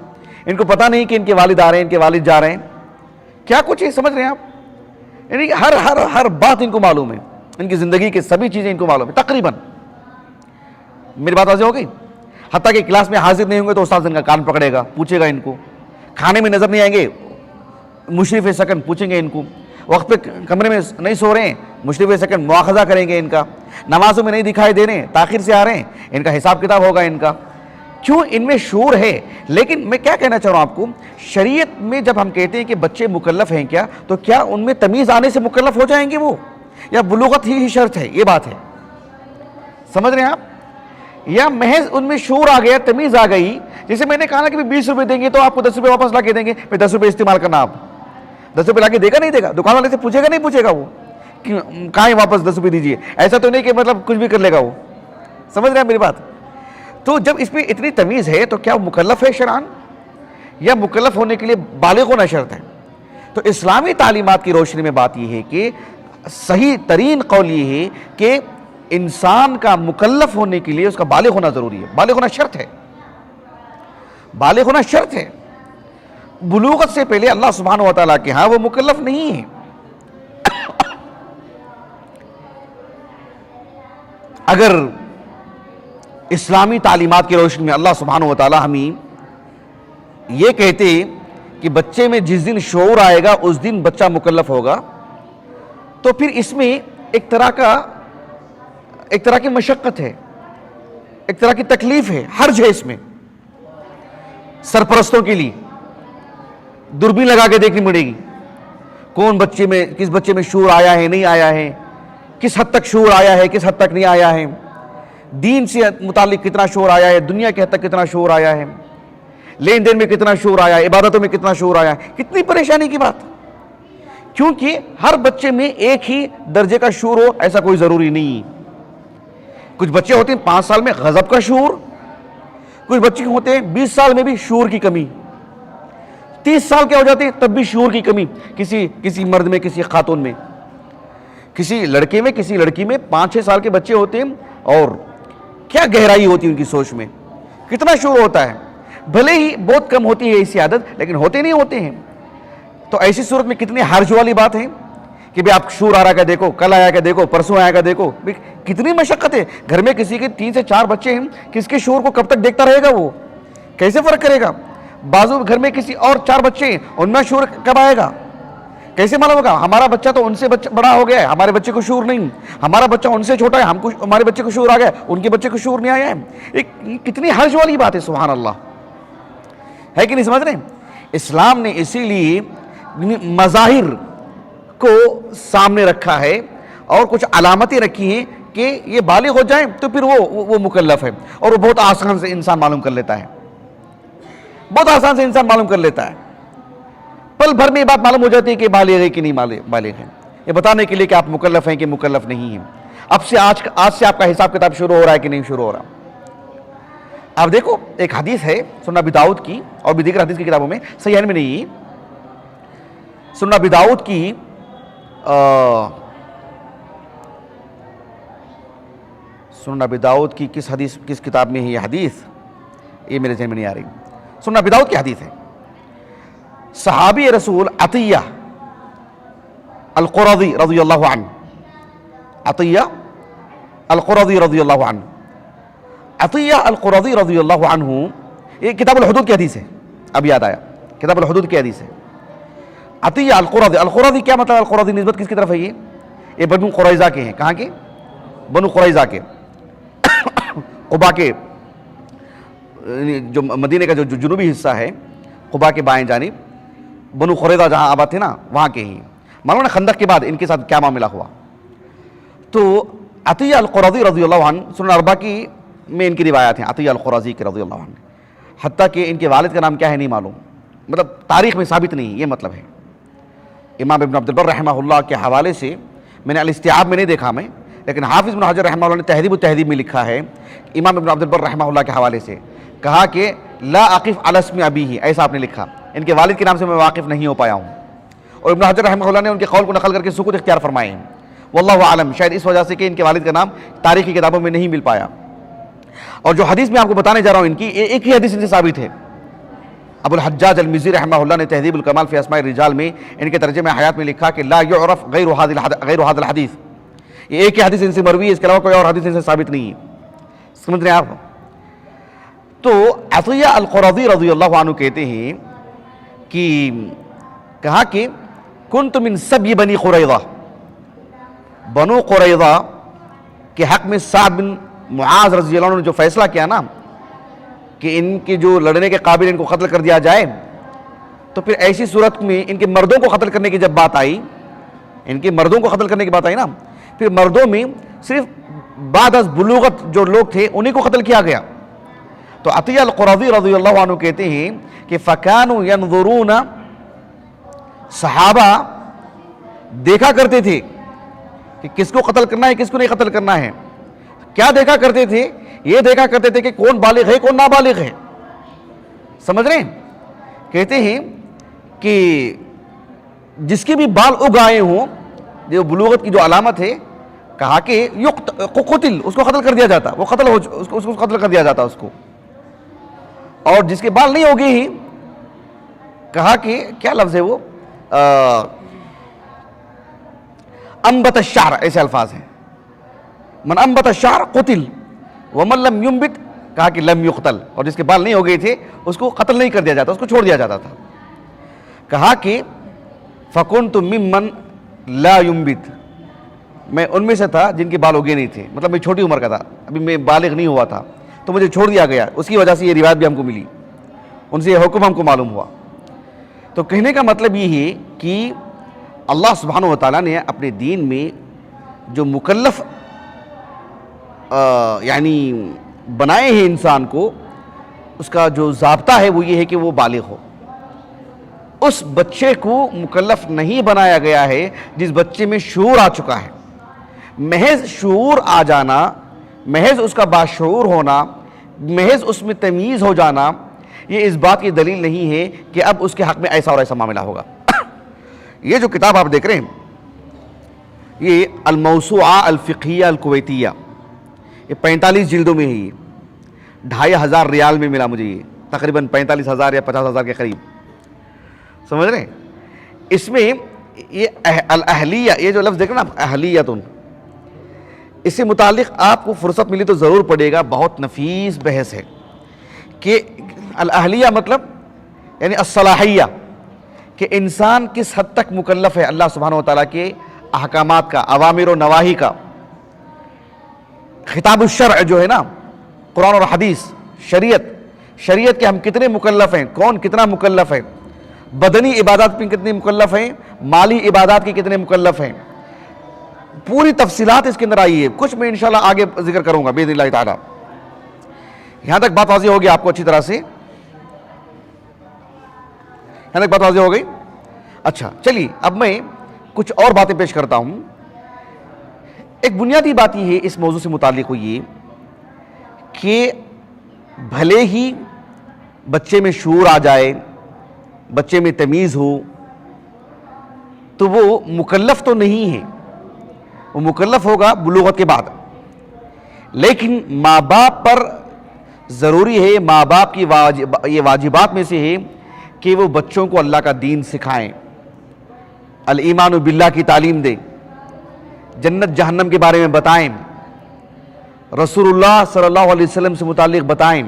Speaker 1: ان کو پتہ نہیں کہ ان کے والد آ رہے ہیں، ان کے والد جا رہے ہیں. کیا کچھ ہے، سمجھ رہے ہیں آپ؟ یعنی ہر بات ان کو معلوم ہے، ان کی زندگی کی سبھی چیزیں ان کو معلوم ہے تقریباً. میری بات واضح ہو گئی؟ حتیٰ کہ کلاس میں حاضر نہیں ہوں گے تو استاذ ان کا کان پکڑے گا، پوچھے گا ان کو. کھانے میں نظر نہیں آئیں گے، مشرف سکن پوچھیں گے ان کو. وقت پہ کمرے میں نہیں سو رہے ہیں، مشرف سکن مواخذہ کریں گے ان کا. نمازوں میں نہیں دکھائی دے رہے ہیں، تاخیر سے آ رہے ہیں، ان کا حساب کتاب ہوگا ان کا. کیوں؟ ان میں شعور ہے. لیکن میں کیا کہنا چاہ رہا ہوں آپ کو، شریعت میں جب ہم کہتے ہیں کہ بچے مکلف ہیں کیا، تو کیا ان میں تمیز آنے سے مکلف ہو جائیں گے وہ، یا بلوغت ہی شرط ہے؟ یہ بات ہے. سمجھ رہے ہیں آپ؟ یا محض ان میں شعور آ گیا، تمیز آ گئی. جیسے میں نے کہا کہ 20 روپے دیں گے تو آپ کو 10 روپے واپس لا کے دیں گے، پھر 10 روپے استعمال کرنا. آپ 10 روپے لا کے دے گا نہیں دے گا؟ دکان والے سے پوچھے گا نہیں پوچھے گا وہ کہ کہاں واپس 10 روپے دیجیے؟ ایسا تو نہیں کہ مطلب کچھ بھی کر لے گا وہ. سمجھ رہے ہیں میری بات؟ تو جب اس میں اتنی تمیز ہے تو کیا وہ مکلف ہے شرعاً، یا مکلف ہونے کے لیے بالغ ہونا شرط ہے؟ تو اسلامی تعلیمات کی روشنی میں بات یہ ہے کہ صحیح ترین قول یہ ہے کہ انسان کا مکلف ہونے کے لیے اس کا بالغ ہونا ضروری ہے. بالغ ہونا شرط ہے، بالغ ہونا شرط ہے. بلوغت سے پہلے اللہ سبحانہ و تعالیٰ کے ہاں وہ مکلف نہیں ہے. اگر اسلامی تعلیمات کی روشنی میں اللہ سبحانہ و تعالیٰ ہمیں یہ کہتے کہ بچے میں جس دن شعور آئے گا اس دن بچہ مکلف ہوگا، تو پھر اس میں ایک طرح کی مشقت ہے، ایک طرح کی تکلیف ہے، حرج ہے اس میں. سرپرستوں کے لیے دوربین لگا کے دیکھنی پڑے گی کون بچے میں، کس بچے میں شعور آیا ہے نہیں آیا ہے، کس حد تک شعور آیا ہے کس حد تک نہیں آیا ہے، دین سے متعلق کتنا شعور آیا ہے، دنیا کے حد تک کتنا شعور آیا ہے، لین دین میں کتنا شعور آیا ہے، عبادتوں میں کتنا شعور آیا ہے. کتنی پریشانی کی بات. کیونکہ ہر بچے میں ایک ہی درجے کا شعور ہو ایسا کوئی ضروری نہیں. کچھ بچے ہوتے ہیں 5 سال میں غضب کا شعور، کچھ بچے ہوتے ہیں 20 سال میں بھی شعور کی کمی، 30 سال کے ہو جاتے ہیں تب بھی شعور کی کمی. کسی مرد میں، کسی خاتون میں، کسی لڑکے میں، کسی لڑکی میں 5-6 سال کے بچے ہوتے ہیں اور کیا گہرائی ہوتی ہے ان کی سوچ میں، کتنا شعور ہوتا ہے. بھلے ہی بہت کم ہوتی ہے ایسی عادت، لیکن ہوتے نہیں ہوتے ہیں. تو ایسی صورت میں کتنی حرج والی بات ہے کہ بھی آپ شعور آ رہا کا دیکھو، کل آیا کا دیکھو، پرسوں آیا کا دیکھو. کتنی مشقت ہے. گھر میں کسی کے 3 سے 4 بچے ہیں، کس کے شعور کو کب تک دیکھتا رہے گا وہ، کیسے فرق کرے گا؟ بازو گھر میں کسی اور 4 بچے ہیں، ان میں شعور کب آئے گا، کیسے معلوم ہوگا؟ ہمارا بچہ تو ان سے بڑا ہو گیا ہے، ہمارے بچے کو شعور نہیں. ہمارا بچہ ان سے چھوٹا ہے، ہمارے بچے کو شعور آ گیا، ان کے بچے کو شعور نہیں آیا ہے. کتنی حرج والی بات ہے. سبحان اللہ ہے کہ نہیں؟ سمجھ رہے ہیں؟ اسلام نے اسی لیے مظاہر کو سامنے رکھا ہے اور کچھ علامتیں رکھی ہیں کہ یہ بالغ ہو جائیں تو پھر وہ مکلف ہے. اور وہ بہت آسان سے انسان معلوم کر لیتا ہے، بہت آسان سے انسان معلوم کر لیتا ہے. پل بھر میں یہ بات معلوم ہو جاتی ہے کہ بالغ ہے کہ نہیں بالغ ہے، یہ بتانے کے لیے کہ آپ مکلف ہیں کہ مکلف نہیں ہیں. اب سے آج سے آپ کا حساب کتاب شروع ہو رہا ہے کہ نہیں شروع ہو رہا. آپ دیکھو ایک حدیث ہے سنن ابی داؤد کی، اور بھی دیگر حدیث کی کتابوں میں، صحیحین میں نہیں. سنن ابی داؤد کی سنن ابی داؤد کی کس کتاب میں ہے یہ حدیث، یہ میرے ذہن میں نہیں آ رہی. سنن ابی داؤد کی حدیث ہے. صحابی رسول عطیہ القرظی رضی اللہ عنہ، عطیہ القرظی رضی اللہ عنہ، عطیہ القرظی رضی اللہ عنہ، یہ کتاب الحدود کی حدیث ہے. اب یاد آیا، کتاب الحدود کی حدیث ہے. عطیہ القرظی، القرظی کیا مطلب؟ القرظی نسبت کس کی طرف ہے؟ یہ بنو قریظہ کے ہیں. کہاں کے؟ بنو قریظہ کے، قبا کے، جو مدینہ کا جو جنوبی حصہ ہے، قبا کے بائیں جانب بنو قریظہ جہاں آباد تھے نا، وہاں کے ہی. معلوم ہے خندق کے بعد ان کے ساتھ کیا معاملہ ہوا. تو عطیہ القرظی رضی اللہ عنہ، سنن اربعہ کی میں ان کی روایات ہیں. عطیہ القرظی کے رضی اللہ عنہ، حتیٰ کہ ان کے والد کا نام کیا ہے نہیں معلوم، مطلب تاریخ میں ثابت نہیں، یہ مطلب ہے۔ امام ابن عبد البر رحمہ اللہ کے حوالے سے میں نے الاستیعاب میں نہیں دیکھا میں، لیکن حافظ ابن حجر رحمہ اللہ نے تہذیب التہذیب میں لکھا ہے امام ابن عبد البر رحمہ اللہ کے حوالے سے، کہا کہ لا اقف علی اسم ابیہ، ایسا آپ نے لکھا، ان کے والد کے نام سے میں واقف نہیں ہو پایا ہوں، اور ابن حجر رحمہ اللہ نے ان کے قول کو نقل کر کے سکوت اختیار فرمائے ہیں، واللہ اعلم، شاید اس وجہ سے کہ ان کے والد کا نام تاریخی کتابوں میں نہیں مل پایا۔ اور جو حدیث میں آپ کو بتانے جا رہا ہوں ان کی، ایک ہی حدیث ان سے ثابت ہے۔ ابو الحجاج المزی رحمہ اللہ نے تہذیب الکمال فی اسماء الرجال میں ان کے ترجمہ حیات میں لکھا کہ لا یعرف غیر هذا الحدیث، یہ ایک ہی حدیث ان سے مروی ہے، اس کے علاوہ کوئی اور حدیث ان سے ثابت نہیں ہے، سمجھ رہے ہیں آپ؟ تو عطیہ القرظی رضی اللہ عنہ کہتے ہیں کہ کہا کہ کنت من سبی بنی قریظہ، بنو قریظہ کے حق میں سعد بن معاذ رضی اللہ عنہ نے جو فیصلہ کیا نا کہ ان کے جو لڑنے کے قابل ان کو قتل کر دیا جائے، تو پھر ایسی صورت میں ان کے مردوں کو قتل کرنے کی جب بات آئی، ان کے مردوں کو قتل کرنے کی بات آئی نا، پھر مردوں میں صرف بعد از بلوغت جو لوگ تھے انہیں کو قتل کیا گیا۔ تو عطیہ القرظی رضی اللہ عنہ کہتے ہیں کہ فَكَانُوا يَنظُرُونَ، صحابہ دیکھا کرتے تھے کہ کس کو قتل کرنا ہے کس کو نہیں قتل کرنا ہے۔ کیا دیکھا کرتے تھے؟ یہ دیکھا کرتے تھے کہ کون بالغ ہے کون نابالغ ہے، سمجھ رہے ہیں؟ کہتے ہیں کہ جس کے بھی بال اگ آئے ہوں، جو بلوغت کی جو علامت ہے، کہا کہ قتل، اس کو قتل کر دیا جاتا، وہ قتل ہو، اس کو قتل کر دیا جاتا اس کو، اور جس کے بال نہیں ہو گئے ہی، کہا کہ کیا لفظ ہے وہ، انبت الشعر، ایسے الفاظ ہیں، من انبت الشعر قتل ومن لم ينبت، کہا کہ لم يقتل، اور جس کے بال نہیں ہو گئے تھے اس کو قتل نہیں کر دیا جاتا، اس کو چھوڑ دیا جاتا تھا۔ کہا کہ فَكُنْتُ مِمَّنْ لَا يُنبت، میں ان میں سے تھا جن کے بال ہو گئے نہیں تھے، مطلب میں چھوٹی عمر کا تھا، ابھی میں بالغ نہیں ہوا تھا، تو مجھے چھوڑ دیا گیا، اس کی وجہ سے یہ روایت بھی ہم کو ملی، ان سے یہ حکم ہم کو معلوم ہوا۔ تو کہنے کا مطلب یہ ہے کہ اللہ سبحانہ وتعالیٰ نے اپنے دین میں جو مکلف یعنی بنائے ہیں انسان کو، اس کا جو ضابطہ ہے وہ یہ ہے کہ وہ بالغ ہو۔ اس بچے کو مکلف نہیں بنایا گیا ہے جس بچے میں شعور آ چکا ہے۔ محض شعور آ جانا، محض اس کا باشعور ہونا، محض اس میں تمیز ہو جانا، یہ اس بات کی دلیل نہیں ہے کہ اب اس کے حق میں ایسا اور ایسا معاملہ ہوگا۔ یہ جو کتاب آپ دیکھ رہے ہیں یہ الموسوعہ الفقہیہ الکویتیہ، یہ 45 جلدوں میں ہے، یہ 2500 ریال میں ملا مجھے، یہ تقریباً 45,000 یا 50,000 کے قریب، سمجھ رہے ہیں؟ اس میں یہ الاہلیہ، یہ جو لفظ دیکھ رہے ہیں نا اہلیتن، اس سے متعلق آپ کو فرصت ملی تو ضرور پڑھے گا، بہت نفیس بحث ہے کہ الاہلیہ مطلب یعنی الصلاحیہ، کہ انسان کس حد تک مکلف ہے اللہ سبحانہ وتعالیٰ کے احکامات کا، اوامر و نواہی کا۔ خطاب الشرع جو ہے نا، قرآن اور حدیث، شریعت کے ہم کتنے مکلف ہیں، کون کتنا مکلف ہے، بدنی عبادات پہ کتنے مکلف ہیں، مالی عبادات کی کتنے مکلف ہیں، پوری تفصیلات اس کے اندر آئی ہے، کچھ میں انشاءاللہ آگے ذکر کروں گا باذن اللہ تعالی۔ یہاں تک بات واضح ہوگی آپ کو اچھی طرح سے؟ یہاں تک بات واضح ہو گئی؟ اچھا چلیے اب میں کچھ اور باتیں پیش کرتا ہوں۔ ایک بنیادی بات یہ ہے اس موضوع سے متعلق ہوئی کہ بھلے ہی بچے میں شعور آ جائے، بچے میں تمیز ہو، تو وہ مکلف تو نہیں ہے، وہ مکلف ہوگا بلوغت کے بعد، لیکن ماں باپ پر ضروری ہے، ماں باپ کی یہ واجبات میں سے ہے کہ وہ بچوں کو اللہ کا دین سکھائیں، الایمان باللہ کی تعلیم دیں، جنت جہنم کے بارے میں بتائیں، رسول اللہ صلی اللہ علیہ وسلم سے متعلق بتائیں۔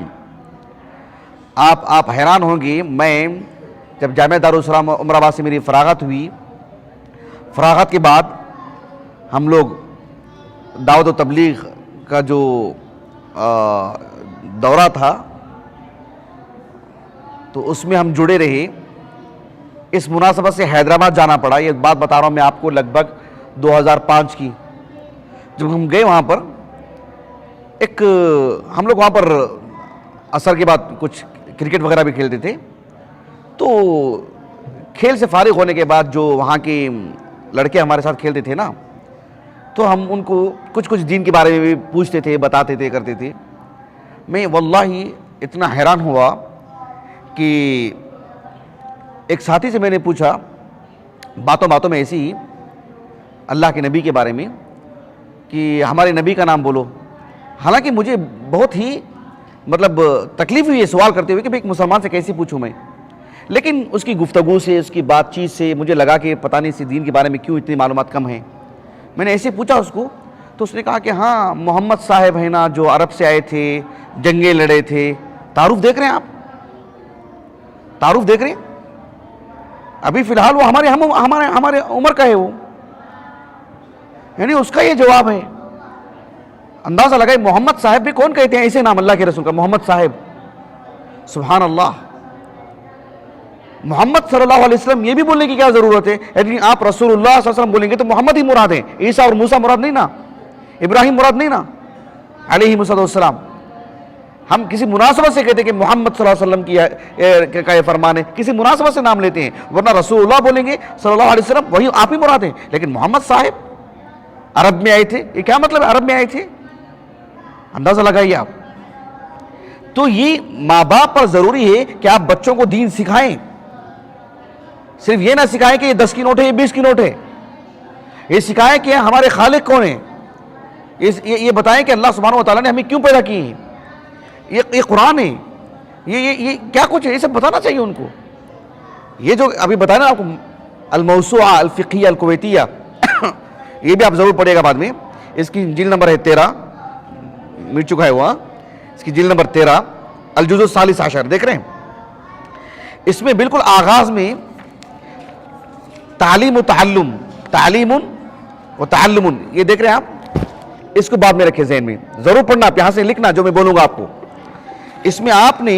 Speaker 1: آپ حیران ہوں گے، میں جب جامعہ دارالسلام عمر آباد سے میری فراغت ہوئی، فراغت کے بعد ہم لوگ دعوت و تبلیغ کا جو دورہ تھا تو اس میں ہم جڑے رہے، اس مناسبت سے حیدرآباد جانا پڑا۔ یہ بات بتا رہا ہوں میں آپ کو لگ بھگ 2005 کی، جب ہم گئے وہاں پر، ہم لوگ وہاں پر عصر کے بعد کچھ کرکٹ وغیرہ بھی کھیلتے تھے. تو کھیل سے فارغ ہونے کے بعد جو وہاں کے لڑکے ہمارے ساتھ کھیلتے تھے نا, تو ہم ان کو کچھ دین کے بارے میں بھی پوچھتے تھے, بتاتے تھے, کرتے تھے. میں واللہ اتنا حیران ہوا کہ ایک ساتھی سے میں نے پوچھا باتوں میں ایسی ہی اللہ کے نبی کے بارے میں کہ ہمارے نبی کا نام بولو. حالانکہ مجھے بہت ہی مطلب تکلیف ہوئی ہے سوال کرتے ہوئے کہ ایک مسلمان سے کیسے پوچھوں میں, لیکن اس کی گفتگو سے, اس کی بات چیت سے مجھے لگا کہ پتہ نہیں اس دین کے بارے میں کیوں اتنی معلومات کم ہیں. میں نے ایسے پوچھا اس کو, تو اس نے کہا کہ ہاں محمد صاحب ہیں نا, جو عرب سے آئے تھے, جنگیں لڑے تھے. تعارف دیکھ رہے ہیں آپ, تعارف دیکھ رہے ہیں. ابھی فی الحال وہ ہمارے عمر کا ہے وہ, یعنی اس کا یہ جواب ہے. اندازہ لگائے محمد صاحب بھی کون کہتے ہیں ایسے نام اللہ کے رسول کا, محمد صاحب. سبحان اللہ. محمد صلی اللہ علیہ وسلم یہ بھی بولنے کی کیا ضرورت ہے؟ یعنی آپ رسول اللہ صلی اللہ علیہ وسلم بولیں گے تو محمد ہی مراد ہیں, عیسیٰ اور موسیٰ مراد نہیں نا, ابراہیم مراد نہیں نا علیہ السلام. ہم کسی مناسبت سے کہتے ہیں کہ محمد صلی اللہ علیہ وسلم کا یہ فرمان ہے, کسی مناسبت سے نام لیتے ہیں, ورنہ رسول اللہ بولیں گے صلی اللہ علیہ وسلم وہی آپ ہی مراد ہیں. لیکن محمد صاحب عرب میں آئے تھے, یہ کیا مطلب ہے عرب میں آئے تھے؟ اندازہ لگائیے آپ. تو یہ ماں باپ پر ضروری ہے کہ آپ بچوں کو دین سکھائیں. صرف یہ نہ سکھائیں کہ یہ 10 کی نوٹ ہے, یہ 20 کی نوٹ ہے. یہ سکھائیں کہ ہمارے خالق کون ہیں, یہ بتائیں کہ اللہ سبحانہ و تعالیٰ نے ہمیں کیوں پیدا کی ہیں, یہ قرآن ہے, یہ کیا کچھ ہے, یہ سب بتانا چاہیے ان کو. یہ جو ابھی بتایا نا آپ کو الموسوعہ الفقہیہ الکویتیہ, یہ بھی آپ ضرور پڑھیے گا بعد میں. اس کی جلد نمبر ہے 13, مٹ چکا ہے وہ, اس کی جلد نمبر 13 الجزء الثالث عشر. دیکھ رہے ہیں اس میں بالکل آغاز میں تعلیم و تعلم, تعلیم و تعلم, یہ دیکھ رہے ہیں آپ. اس کو بعد میں رکھے ذہن میں, ضرور پڑھنا آپ, یہاں سے لکھنا جو میں بولوں گا آپ کو. اس میں آپ نے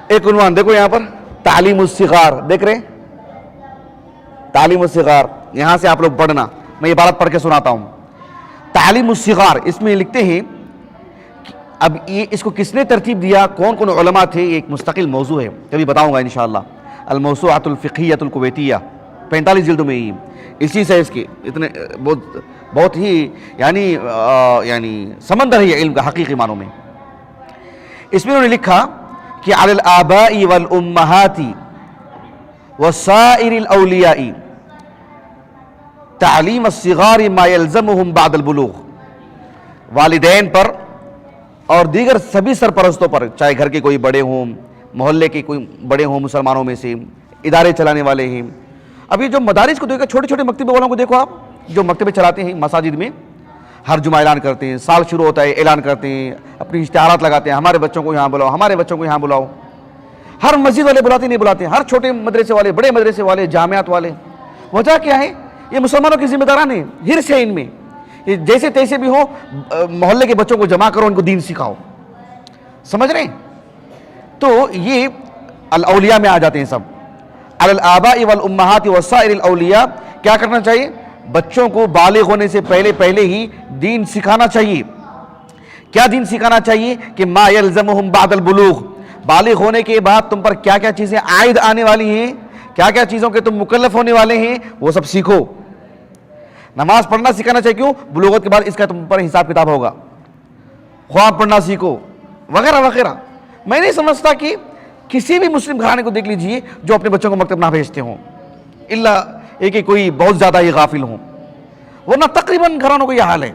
Speaker 1: ایک عنوان دیکھو یہاں پر, تعلیم الصغار, دیکھ رہے ہیں تعلیم الصغار. یہاں سے آپ لوگ پڑھنا, میں یہ عبارت پڑھ کے سناتا ہوں. تعلیم الصغار, اس میں لکھتے ہیں, اب یہ اس کو کس نے ترتیب دیا, کون علماء تھے, یہ ایک مستقل موضوع ہے, کبھی بتاؤں گا انشاءاللہ. الموسوعۃ الفقہیۃ الکویتیہ, 45 جلدوں میں. اسی سے اس کے اتنے بہت ہی یعنی سمندر ہے یہ علم کا حقیقی معنوں میں. اس میں انہوں نے لکھا کہ علی الآباء والامہات وسائر الاولیاء تعلیم الصغار ما یلزمہم بعد البلوغ. والدین پر اور دیگر سبھی سرپرستوں پر, چاہے گھر کے کوئی بڑے ہوں, محلے کے کوئی بڑے ہوں مسلمانوں میں سے, ادارے چلانے والے ہیں. ابھی جو مدارس کو دیکھو, چھوٹے چھوٹے مکتبے والوں کو دیکھو آپ, جو مکتبے چلاتے ہیں مساجد میں, ہر جمعہ اعلان کرتے ہیں, سال شروع ہوتا ہے اعلان کرتے ہیں, اپنی اشتہارات لگاتے ہیں, ہمارے بچوں کو یہاں بلاؤ, ہمارے بچوں کو یہاں بلاؤ. ہر مسجد والے بلاتے نہیں بلاتے, ہر چھوٹے مدرسے والے, بڑے مدرسے والے, جامعات والے. وجہ کیا ہے؟ یہ مسلمانوں کی ذمہ داران ہے, حرص ہے ان میں. جیسے تیسے بھی ہو, محلے کے بچوں کو جمع کرو, ان کو دین سکھاؤ. سمجھ رہے ہیں؟ تو یہ الاولیاء میں آ جاتے ہیں سب. علی الآباء والامہات وسائر الاولیاء, کیا کرنا چاہیے؟ بچوں کو بالغ ہونے سے پہلے ہی دین سکھانا چاہیے. کیا دین سکھانا چاہیے؟ کہ ما یلزمہم بعد البلوغ, بالغ ہونے کے بعد تم پر کیا کیا چیزیں عائد آنے والی ہیں, کیا کیا چیزوں کے تم مکلف ہونے والے ہیں, وہ سب سیکھو. نماز پڑھنا سکھانا چاہیے, کیوں؟ بلوغت کے بعد اس کا تم پر حساب کتاب ہوگا. خواب پڑھنا سیکھو, وغیرہ وغیرہ. میں نہیں سمجھتا کہ کسی بھی مسلم گھرانے کو دیکھ لیجئے جو اپنے بچوں کو مکتب نہ بھیجتے ہوں, الا ایک کوئی بہت زیادہ ہی غافل ہوں, ورنہ تقریباً گھرانوں کو یہ حال ہے.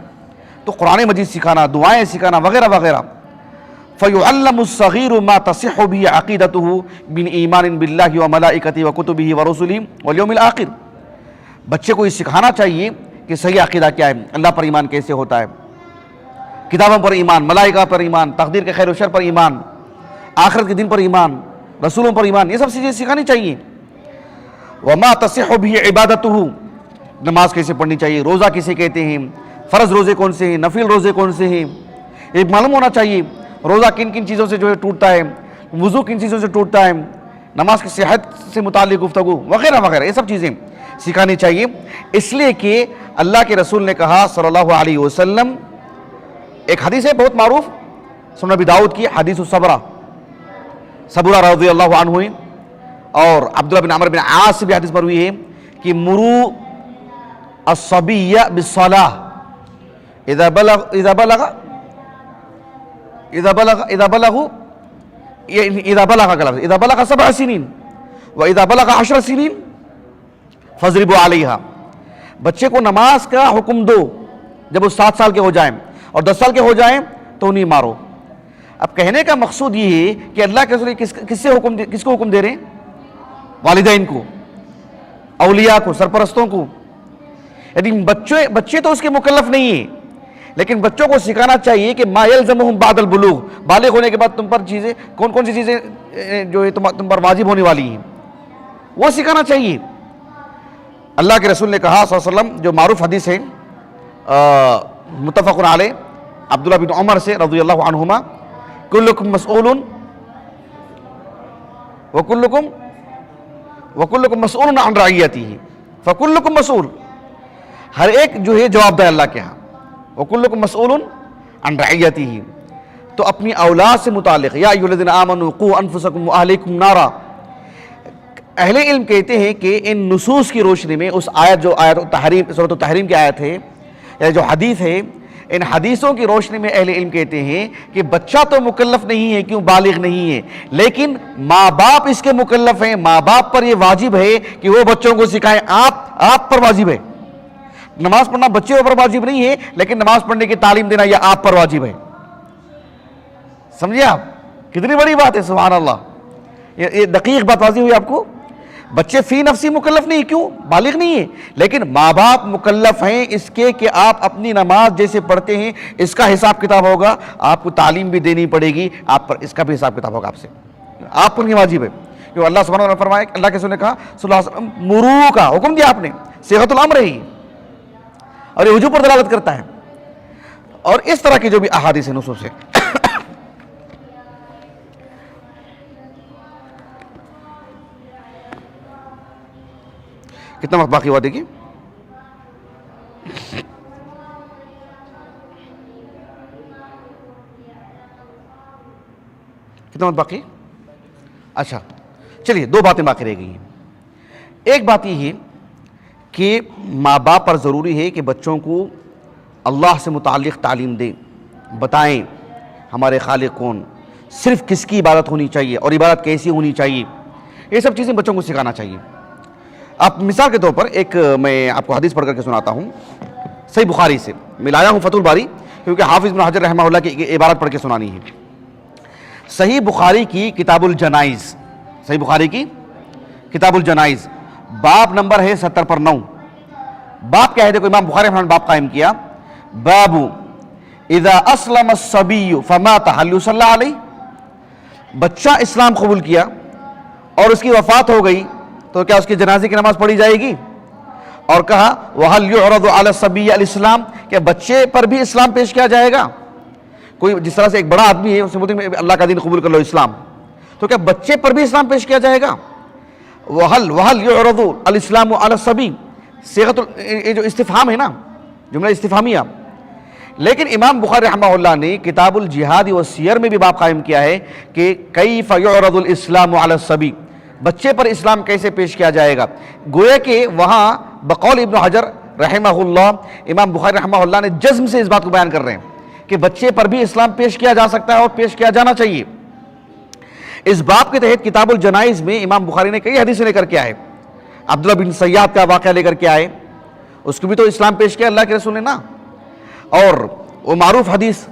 Speaker 1: تو قرآن مجید سکھانا, دعائیں سکھانا, وغیرہ وغیرہ. فَيُعَلَّمُ الصَّغِيرُ مَا تَصِحُّ بِهِ عَقِيدَتُهُ مِنْ إِيمَانٍ بِاللَّهِ وَمَلَائِكَتِهِ وَكُتُبِهِ وَرُسُلِهِ وَالْيَوْمِ الْآخِرِ. بچے کو یہ سکھانا چاہیے کہ صحیح عقیدہ کیا ہے, اللہ پر ایمان کیسے ہوتا ہے, کتابوں پر ایمان, ملائکہ پر ایمان, تقدیر کے خیر و شر پر ایمان, آخرت کے دن پر ایمان, رسولوں پر ایمان, یہ سب چیزیں سکھانی چاہیے. وَمَا تَصِحُّ بِهِ عِبَادَتُهُ, نماز کیسے پڑھنی چاہیے, روزہ کیسے کہتے ہیں, فرض روزے کون سے ہیں, نفل روزے کون سے ہیں, یہ معلوم ہونا چاہیے. روزہ کن کن چیزوں سے جو ہے ٹوٹتا ہے, وضو کن چیزوں سے ٹوٹتا ہے, نماز کی صحت سے متعلق گفتگو وغیرہ وغیرہ، یہ سب چیزیں سکھانی چاہیے، اس لیے کہ اللہ کے رسول نے کہا صلی اللہ علیہ وسلم، ایک حدیث ہے بہت معروف سنن ابی داؤد کی، حدیث الصبرہ، صبرہ رضی اللہ عنہ ہوئی، اور عبداللہ بن عمر بن عاص سے بھی حدیث مروی ہے کہ مرو الصبی بالصلاۃ اذا بلغ 7 سنین واذا بلغ 10 سنین فاضربوا علیہا، بچے کو نماز کا حکم دو جب وہ 7 سال کے ہو جائیں اور 10 سال کے ہو جائیں تو انہیں مارو۔ اب کہنے کا مقصود یہ ہے کہ اللہ کے رسول کس کو حکم دے رہے ہیں؟ والدین کو، اولیاء کو، سرپرستوں کو، یعنی بچے تو اس کے مکلف نہیں ہیں، لیکن بچوں کو سکھانا چاہیے کہ ما یلزمہم بعد البلوغ، بالغ ہونے کے بعد تم پر چیزیں کون سی چیزیں جو ہے تم پر واجب ہونے والی ہیں وہ سکھانا چاہیے۔ اللہ کے رسول نے کہا صلی اللہ علیہ وسلم، جو معروف حدیث ہے متفق علیہ عبداللہ بن عمر سے رضی اللہ عنہما، کلکم مسئول وکلکم مسئول عن رعیتہ فکلکم مسئول، ہر ایک جو ہے جواب دہ اللہ کے ہاں، وکلکم مسئول عن رعیتہ، تو اپنی اولاد سے متعلق یا ایھا الذین آمنوا قوا انفسکم واہلیکم نارا، اہل علم کہتے ہیں کہ ان نصوص کی روشنی میں اس آیت جو آیت التحریم سورۃ التحریم کی آیت ہے یا جو حدیث ہے، ان حدیثوں کی روشنی میں اہل علم کہتے ہیں کہ بچہ تو مکلف نہیں ہے، کیوں بالغ نہیں ہے، لیکن ماں باپ اس کے مکلف ہیں، ماں باپ پر یہ واجب ہے کہ وہ بچوں کو سکھائیں، آپ پر واجب ہے۔ نماز پڑھنا بچے پر واجب نہیں ہے، لیکن نماز پڑھنے کی تعلیم دینا یہ آپ پر واجب ہے۔ سمجھے آپ کتنی بڑی بات ہے، سبحان اللہ، یہ دقیق بات واضح ہوئی آپ کو۔ بچے فی نفسی مکلف نہیں، کیوں؟ بالغ نہیں ہے، لیکن ماں باپ مکلف ہیں اس کے کہ آپ اپنی نماز جیسے پڑھتے ہیں اس کا حساب کتاب ہوگا، آپ کو تعلیم بھی دینی پڑے گی، آپ پر اس کا بھی حساب کتاب ہوگا، آپ سے، آپ پر یہ واجب ہے۔ کہ اللہ سبحانہ وتعالیٰ نے فرمایا، اللہ کے رسول نے کہا صلی اللہ علیہ وسلم، مرو کا حکم دیا آپ نے، صیغۃ الامر ہے اور یہ وجوب پر دلالت کرتا ہے، اور اس طرح کی جو بھی احادیث نصوص ہے۔ کتنا وقت باقی ہوا دیکھیے، کتنا وقت باقی؟ اچھا چلیے، 2 باتیں باقی رہ گئی ہیں۔ ایک بات یہ ہے کہ ماں باپ پر ضروری ہے کہ بچوں کو اللہ سے متعلق تعلیم دیں، بتائیں ہمارے خالق کون، صرف کس کی عبادت ہونی چاہیے اور عبادت کیسی ہونی چاہیے، یہ سب چیزیں بچوں کو سکھانا چاہیے۔ اب مثال کے طور پر ایک میں آپ کو حدیث پڑھ کر کے سناتا ہوں صحیح بخاری سے، میں لایا ہوں فتح الباری کیونکہ حافظ بن حجر رحمہ اللہ کی عبارت پڑھ کے سنانی ہے۔ صحیح بخاری کی کتاب الجنائز، صحیح بخاری کی کتاب الجنائز، باب نمبر ہے 70 پر 9۔ باب کیا ہے؟ دیکھو امام بخاری رحمہ اللہ نے باب قائم کیا، باب اذا اسلم الصبی فمات هل یصلی علیہ، بچہ اسلام قبول کیا اور اس کی وفات ہو گئی تو کیا اس کی جنازے کی نماز پڑھی جائے گی؟ اور کہا وَهَلْ يُعْرَضُ عَلَى الصَّبِيِّ الْإِسْلَامِ، کہ بچے پر بھی اسلام پیش کیا جائے گا؟ کوئی جس طرح سے ایک بڑا آدمی ہے، اسے بولتے ہیں اللہ کا دین قبول کر لو اسلام، تو کیا بچے پر بھی اسلام پیش کیا جائے گا؟ وَهَلْ يُعْرَضُ الْإِسْلَامُ عَلَى الصَّبِيِّ، صيغۃ یہ جو استفہام ہے نا، جملہ استفہامیہ۔ لیکن امام بخاری رحمہ اللہ نے کتاب الجہاد والسیر میں بھی باب قائم کیا ہے کہ کیف یعرض الاسلام علی الصبی، بچے پر اسلام کیسے پیش کیا جائے گا۔ گویا کہ وہاں بقول ابن حجر رحمہ اللہ، امام بخاری رحمہ اللہ نے جزم سے اس بات کو بیان کر رہے ہیں کہ بچے پر بھی اسلام پیش کیا جا سکتا ہے اور پیش کیا جانا چاہیے۔ اس باب کے تحت کتاب الجنائز میں امام بخاری نے کئی حدیثیں لے کر کے آئے، عبداللہ بن سیاد کا واقعہ لے کر کے آئے، اس کو بھی تو اسلام پیش کیا اللہ کے رسول نے نا، اور وہ معروف حدیث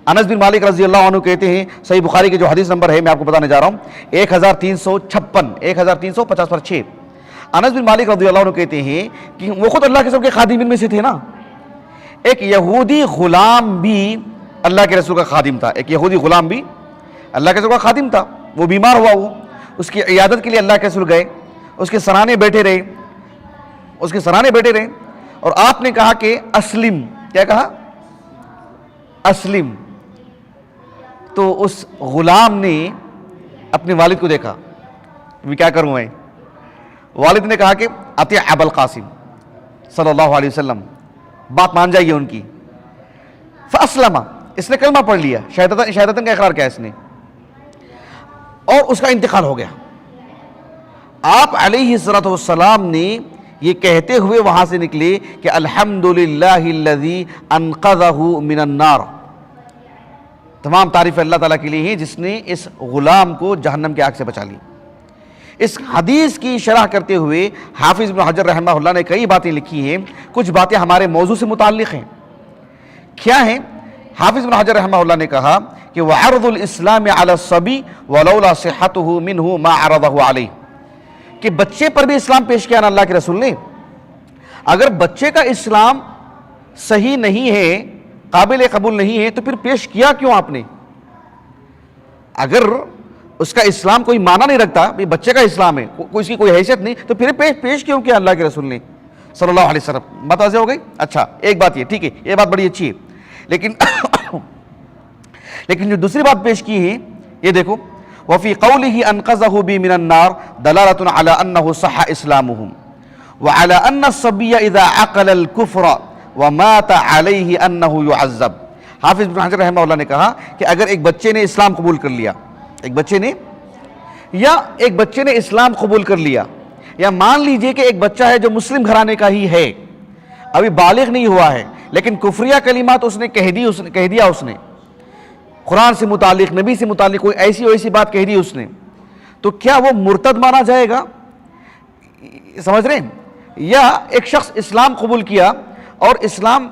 Speaker 1: انس بن مالک رضی اللہ عنہ کہتے ہیں، صحیح بخاری کے جو حدیث نمبر ہے میں آپ کو بتانے جا رہا ہوں 1350 پر 6، انس بن مالک رضی اللہ عنہ کہتے ہیں کہ وہ خود اللہ کے رسول کے خادمین میں سے تھے نا، ایک یہودی غلام بھی اللہ کے رسول کا خادم تھا، ایک یہودی غلام بھی اللہ کے رسول کا خادم تھا، وہ بیمار ہوا، وہ اس کی عیادت کے لیے اللہ کے رسول گئے، اس کے سرانے بیٹھے رہے، اور آپ نے کہا کہ اسلم، کیا کہا؟ اسلم، تو اس غلام نے اپنے والد کو دیکھا، میں کیا کروں میں؟ والد نے کہا کہ اطیع ابا القاسم صلی اللہ علیہ وسلم، بات مان جائیے ان کی. فاسلم، اس نے کلمہ پڑھ لیا، شہادتن کا اقرار کیا اس نے، اور اس کا انتقال ہو گیا. آپ علیہ الصلوۃ والسلام نے یہ کہتے ہوئے وہاں سے نکلے کہ الحمدللہ الذی انقذہ من النار، تمام تعریف اللہ تعالیٰ کے لیے ہیں جس نے اس غلام کو جہنم کی آگ سے بچا لی. اس حدیث کی شرح کرتے ہوئے حافظ ابن حجر رحمہ اللہ نے کئی باتیں لکھی ہیں. کچھ باتیں ہمارے موضوع سے متعلق ہیں. کیا ہیں؟ حافظ ابن حجر رحمہ اللہ نے کہا کہ وعرض الاسلام علی الصبی ولولا صحته منه ما عرضه علیہ، کہ بچے پر بھی اسلام پیش کیا نا اللہ کے رسول نے. اگر بچے کا اسلام صحیح نہیں ہے، قابل قبول نہیں ہے، تو پھر پیش کیا کیوں آپ نے؟ اگر اس کا اسلام کوئی معنی نہیں رکھتا، بچے کا اسلام ہے، اس کی کوئی حیثیت نہیں، تو پھر پیش کیوں کیا اللہ کے رسول نے صلی اللہ علیہ وسلم؟ بات واضح ہو گئی؟ اچھا، ایک بات یہ ٹھیک ہے، یہ بات بڑی اچھی ہے. لیکن جو دوسری بات پیش کی ہے یہ دیکھو، وفی قوله انقذہ بی من النار دلالۃ علی انہ صح اسلامہ وعلی ان الصبی اذا عقل الکفر ومات علیہ انہ یعذب. حافظ ابن حجر رحمہ اللہ نے کہا کہ اگر ایک بچے نے اسلام قبول کر لیا، ایک بچے نے اسلام قبول کر لیا، یا مان لیجئے کہ ایک بچہ ہے جو مسلم گھرانے کا ہی ہے، ابھی بالغ نہیں ہوا ہے، لیکن کفریہ کلمات اس نے کہہ دیا اس نے، قرآن سے متعلق، نبی سے متعلق کوئی ایسی بات کہہ دی اس نے، تو کیا وہ مرتد مانا جائے گا؟ سمجھ رہے ہیں؟ یا ایک شخص اسلام قبول کیا اور اسلام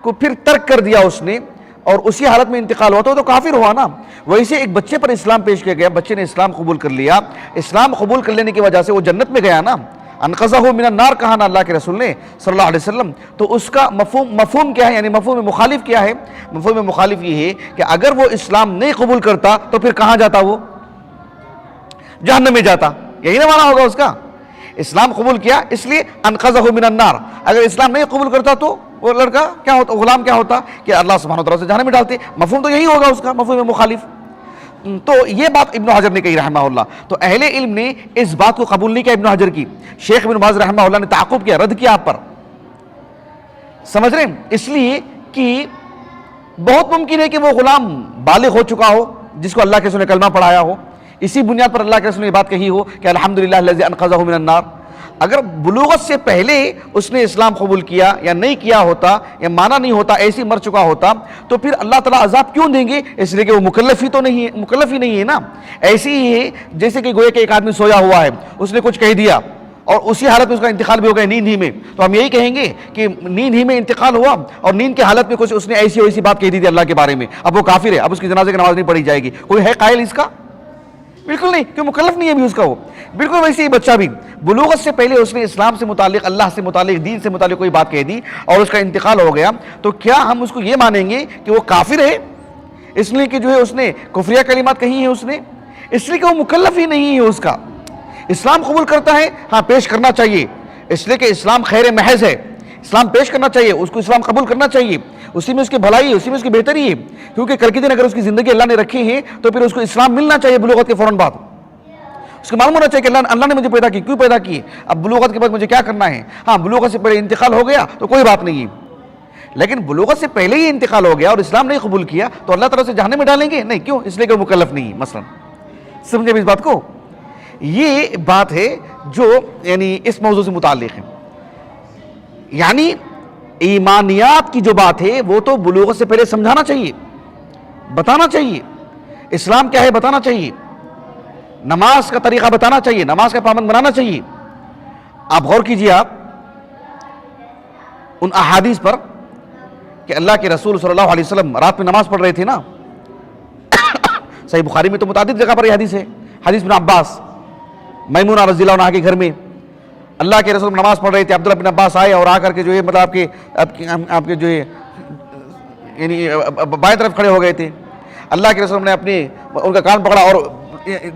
Speaker 1: کو پھر ترک کر دیا اس نے اور اسی حالت میں انتقال ہوا تو کافر ہوا نا. ویسے ایک بچے پر اسلام پیش کیا گیا، بچے نے اسلام قبول کر لیا، اسلام قبول کر لینے کی وجہ سے وہ جنت میں گیا نا. انقذہ من النار کہا نا اللہ کے رسول نے صلی اللہ علیہ وسلم. تو اس کا مفہوم کیا ہے؟ یعنی مفہوم مخالف کیا ہے؟ مفہوم مخالف یہ ہے کہ اگر وہ اسلام نہیں قبول کرتا تو پھر کہاں جاتا؟ وہ جہنم میں جاتا. یہی نہ مانا ہوگا اس کا. اسلام قبول کیا اس لیے انقذہ من النار، اگر اسلام نہیں قبول کرتا تو وہ لڑکا کیا ہوتا، غلام کیا ہوتا کہ اللہ سبحانہ وتعالیٰ سے جہنم میں ڈالتے. مفہوم تو یہی ہوگا اس کا، مفہوم مخالف. تو یہ بات ابن حجر نے کہی رحمہ اللہ. تو اہل علم نے اس بات کو قبول نہیں کیا ابن حجر کی. شیخ ابن باز رحمہ اللہ نے تعاقب کیا، رد کیا آپ پر. سمجھ رہے ہیں؟ اس لیے کہ بہت ممکن ہے کہ وہ غلام بالغ ہو چکا ہو جس کو اللہ کے رسول نے کلمہ پڑھایا ہو، اسی بنیاد پر اللہ کے رسول نے یہ بات کہی ہو کہ الحمدللہ الذی انقذہ من النار. اگر بلوغت سے پہلے اس نے اسلام قبول کیا یا نہیں کیا ہوتا یا مانا نہیں ہوتا، ایسی مر چکا ہوتا، تو پھر اللہ تعالیٰ عذاب کیوں دیں گے؟ اس لیے کہ وہ مکلف ہی نہیں ہے نا. ایسی ہی ہے جیسے کہ گویا کہ ایک آدمی سویا ہوا ہے، اس نے کچھ کہہ دیا اور اسی حالت میں اس کا انتقال بھی ہو گیا نیند ہی میں، تو ہم یہی کہیں گے کہ نیند ہی میں انتقال ہوا اور نیند کے حالت میں کچھ اس نے ایسی بات کہہ دی تھی اللہ کے بارے میں، اب وہ کافر ہے، اب اس کی جنازے کی نماز نہیں پڑھی جائے گی. کوئی ہے قائل اس کا؟ بالکل نہیں، کہ مکلف نہیں ہے بھی اس کا. وہ بالکل ویسے ہی بچہ بھی بلوغت سے پہلے اس نے اسلام سے متعلق، اللہ سے متعلق، دین سے متعلق کوئی بات کہہ دی اور اس کا انتقال ہو گیا، تو کیا ہم اس کو یہ مانیں گے کہ وہ کافر ہے اس لیے کہ جو ہے اس نے کفریہ کلمات کہی ہیں اس نے؟ اس لیے کہ وہ مکلف ہی نہیں ہے اس کا. اسلام قبول کرتا ہے، ہاں پیش کرنا چاہیے، اس لیے کہ اسلام خیر محض ہے، اسلام پیش کرنا چاہیے، اس کو اسلام قبول کرنا چاہیے، اسی میں اس کی بھلائی ہے، اسی میں اس کی بہتری ہے. کیونکہ کل کے دن اگر اس کی زندگی اللہ نے رکھی ہے تو پھر اس کو اسلام ملنا چاہیے بلوغت کے فوراً بعد. اس کو معلوم ہونا چاہیے کہ اللہ نے مجھے پیدا کی، کیوں پیدا کی، اب بلوغت کے بعد مجھے کیا کرنا ہے. ہاں بلوغت سے پہلے انتقال ہو گیا تو کوئی بات نہیں ہے، لیکن بلوغت سے پہلے ہی انتقال ہو گیا اور اسلام نہیں قبول کیا تو اللہ تعالیٰ سے جہنم میں ڈالیں گے؟ نہیں. کیوں؟ اس لیے کہ وہ مکلف نہیں ہے. مثلا سمجھے بھی اس بات کو؟ یہ بات ہے جو یعنی اس موضوع سے متعلق ہے. یعنی ایمانیات کی جو بات ہے وہ تو بلوغت سے پہلے سمجھانا چاہیے، بتانا چاہیے، اسلام کیا ہے بتانا چاہیے، نماز کا طریقہ بتانا چاہیے، نماز کا پابند بنانا چاہیے. آپ غور کیجئے آپ ان احادیث پر کہ اللہ کے رسول صلی اللہ علیہ وسلم رات میں نماز پڑھ رہے تھے نا. صحیح بخاری میں تو متعدد جگہ پر یہ حدیث ہے. حدیث بن عباس، میمونہ رضی اللہ عنہ کے گھر میں اللہ کے رسول نماز پڑھ رہے تھے. عبداللہ بن عباس آئے اور آ کر کے جو ہے مطلب آپ کے جو ہے یعنی بائیں طرف کھڑے ہو گئے تھے. اللہ کے رسول نے ان کا کان پکڑا اور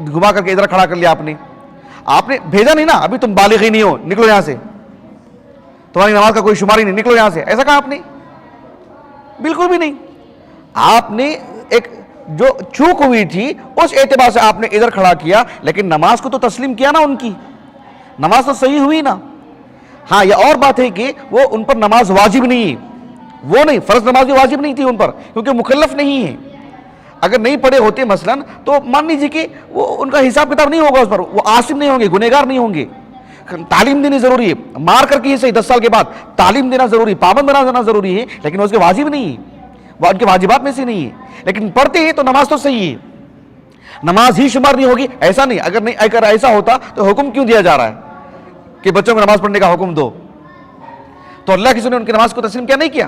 Speaker 1: گھما کر کے ادھر کھڑا کر لیا. آپ نے بھیجا نہیں نا، ابھی تم بالغ ہی نہیں ہو، نکلو یہاں سے، تمہاری نماز کا کوئی شمار ہی نہیں، نکلو یہاں سے. ایسا کہا آپ نے؟ بالکل بھی نہیں. آپ نے ایک جو چوک ہوئی تھی اس اعتبار سے آپ نے ادھر کھڑا کیا، لیکن نماز کو تو تسلیم کیا نا، ان کی نماز تو صحیح ہوئی نا۔ ہاں یہ اور بات ہے کہ وہ ان پر نماز واجب نہیں ہے، وہ نہیں، فرض نماز بھی واجب نہیں تھی ان پر کیونکہ مکلف نہیں ہے۔ اگر نہیں پڑھے ہوتے مثلاً تو مان لیجیے کہ وہ ان کا حساب کتاب نہیں ہوگا اس پر، وہ عاصم نہیں ہوں گے، گنہگار نہیں ہوں گے۔ تعلیم دینی ضروری ہے، مار کر کے ہی صحیح 10 سال کے بعد تعلیم دینا ضروری، پابند بنانا ضروری ہے، لیکن اس کے واجب نہیں ہے، وہ ان کے واجبات میں سے نہیں ہے۔ لیکن پڑھتے ہیں تو نماز تو صحیح ہے، نماز ہی شمار نہیں ہوگی ایسا نہیں۔ اگر ایسا ہوتا تو حکم کیوں دیا جا رہا ہے کہ بچوں کو نماز پڑھنے کا حکم دو؟ تو اللہ کسی نے ان کی نماز کو تسلیم کیا نہیں کیا؟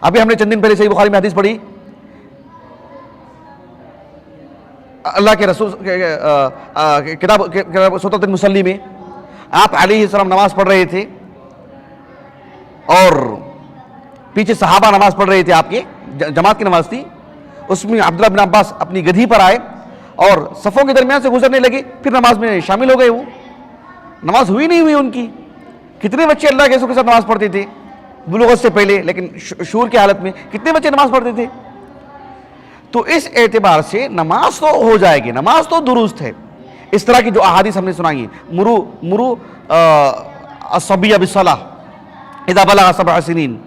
Speaker 1: ابھی ہم نے چند دن پہلے صحیح بخاری میں حدیث پڑھی، اللہ کے رسول کتاب سورۃ المصلی میں آپ علیہ السلام نماز پڑھ رہے تھے اور پیچھے صحابہ نماز پڑھ رہے تھے، آپ کے جماعت کی نماز تھی۔ اس میں عبداللہ بن عباس اپنی گدھی پر آئے اور صفوں کے درمیان سے گزرنے لگے، پھر نماز میں شامل ہو گئے۔ وہ نماز ہوئی نہیں ہوئی ان کی۔ کتنے بچے اللہ کے رسول کے ساتھ نماز پڑھتے تھے بلوغت سے پہلے، لیکن شعور کی حالت میں کتنے بچے نماز پڑھتے تھے؟ تو اس اعتبار سے نماز تو ہو جائے گی، نماز تو درست ہے۔ اس طرح کی جو احادیث ہم نے سنائی ہیں، مرو الصبی بالصلاۃ اذا بلغ 7 سنین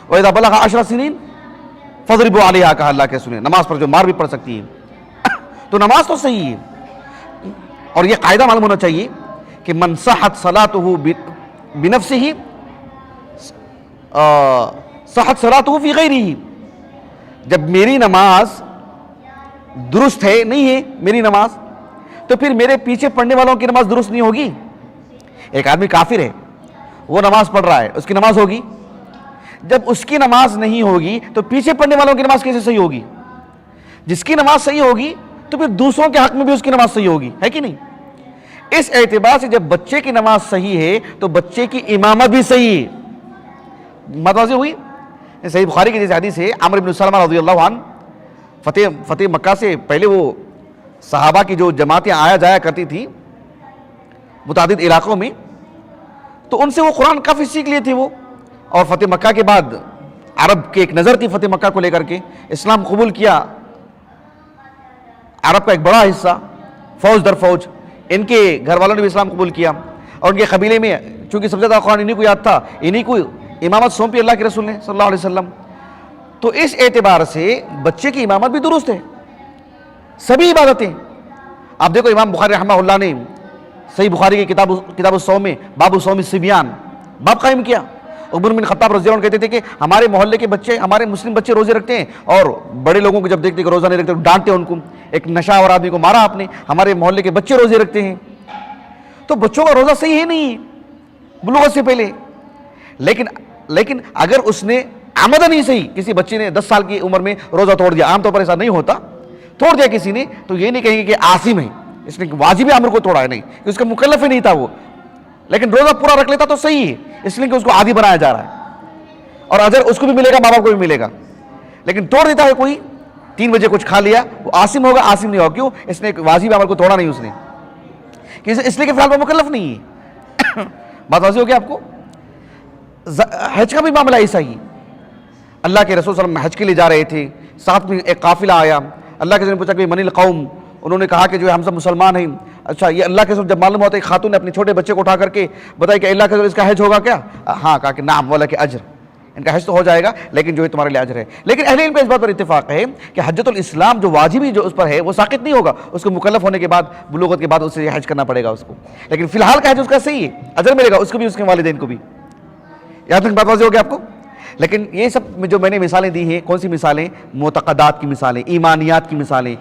Speaker 1: واذا بلغ 10 سنین فاضربوا علیہا، کہا اللہ کے رسول نے، نماز پر جو مار بھی پڑھ سکتی ہے۔ تو نماز تو صحیح ہے، اور یہ قاعدہ معلوم ہونا چاہیے کہ من صحت صلاتہ بنفسہ صحت صلاتہ فی غیرہ۔ جب میری نماز درست ہے، نہیں ہے میری نماز، تو پھر میرے پیچھے پڑھنے والوں کی نماز درست نہیں ہوگی۔ ایک آدمی کافر ہے، وہ نماز پڑھ رہا ہے، اس کی نماز ہوگی؟ جب اس کی نماز نہیں ہوگی تو پیچھے پڑھنے والوں کی نماز کیسے صحیح ہوگی؟ جس کی نماز صحیح ہوگی تو پھر دوسروں کے حق میں بھی اس کی نماز صحیح ہوگی، ہے کہ نہیں؟ اس اعتبار سے جب بچے کی نماز صحیح ہے تو بچے کی امامت بھی صحیح ہے۔ بات واضح ہوئی؟ صحیح بخاری کی جیسے حدیث ہے، عمرو بن سلمہ رضی اللہ عنہ فتح مکہ سے پہلے وہ صحابہ کی جو جماعتیں آیا جایا کرتی تھی متعدد علاقوں میں، تو ان سے وہ قرآن کافی سیکھ لیے تھے وہ، اور فتح مکہ کے بعد عرب کی ایک نظر تھی فتح مکہ کو لے کر کے، اسلام قبول کیا عرب کا ایک بڑا حصہ، فوج در فوج ان کے گھر والوں نے بھی اسلام قبول کیا، اور ان کے قبیلے میں چونکہ سب سے زیادہ قرآن انہیں کو یاد تھا، انہیں کو امامت سونپی اللہ کے رسول نے صلی اللہ علیہ وسلم۔ تو اس اعتبار سے بچے کی امامت بھی درست ہے، سبھی عبادتیں۔ آپ دیکھو امام بخاری رحمہ اللہ نے صحیح بخاری کی کتاب الصوم میں باب صوم الصبیان باب قائم کیا۔ عمر بن خطاب رضی اللہ عنہ کہتے تھے کہ ہمارے محلے کے بچے، ہمارے مسلم بچے روزے رکھتے ہیں، اور بڑے لوگوں کو جب دیکھتے کہ روزہ نہیں رکھتے ڈانٹتے ان کو، ایک نشہ اور آدمی کو مارا آپ نے، ہمارے محلے کے بچے روزے رکھتے ہیں۔ تو بچوں کا روزہ صحیح ہے نہیں بلوغت سے پہلے، لیکن اگر اس نے عمدن ہی صحیح، کسی بچے نے 10 سال کی عمر میں روزہ توڑ دیا، عام طور پر ایسا نہیں ہوتا، توڑ دیا کسی نے، تو یہ نہیں کہیں گے کہ عاصم ہے، اس نے واجب امر کو توڑا ہے، نہیں، اس کا مکلف ہی نہیں تھا وہ، لیکن روزہ پورا رکھ لیتا تو صحیح ہے، اس لیے کہ اس کو عادی بنایا جا رہا ہے، اور اجر اس کو بھی ملے گا، ماں باپ کو بھی ملے گا۔ لیکن توڑ دیتا ہے کوئی، 3 بجے کچھ کھا لیا، وہ عاصم ہوگا؟ عاصم نہیں ہوگا، کیوں؟ اس نے واجب امر کو توڑا نہیں، اس نے، اس لیے کہ فی الحال وہ مکلف نہیں ہے۔ بات واضح ہو گیا آپ کو؟ حج کا بھی معاملہ ایسا ہی، اللہ کے رسول صلی اللہ علیہ وسلم حج کے لیے جا رہے تھے، ساتھ میں ایک قافلہ آیا، اللہ کے رسول نے پوچھا کہ من القوم، انہوں نے کہا کہ جو ہے ہم سب مسلمان ہیں۔ اچھا، یہ اللہ کے رسول جب معلوم ہوتا ہے، خاتون نے اپنے چھوٹے بچے کو اٹھا کر کے بتایا کہ اللہ کے رسول اس کا حج ہوگا کیا؟ ہاں، کہا کہ نعم ولا کہ اجر، ان کا حج تو ہو جائے گا، لیکن جو ہے تمہارے لیے اجر ہے۔ لیکن اہل علم پہ اس بات پر اتفاق ہے کہ حجۃ الاسلام جو واجبی جو اس پر ہے وہ ساقط نہیں ہوگا، اس کو مکلف ہونے کے بعد، بلوغت کے بعد اسے حج کرنا پڑے گا اس کو، لیکن فی الحال کا حج اس کا صحیح ہے، اجر ملے گا اس کو بھی، اس کے والدین کو بھی۔ یہاں تک بات واضح ہو گیا آپ کو؟ لیکن یہ سب جو میں نے مثالیں دی ہیں، کون سی مثالیں؟ معتقدات کی مثالیں، ایمانیات کی مثالیں۔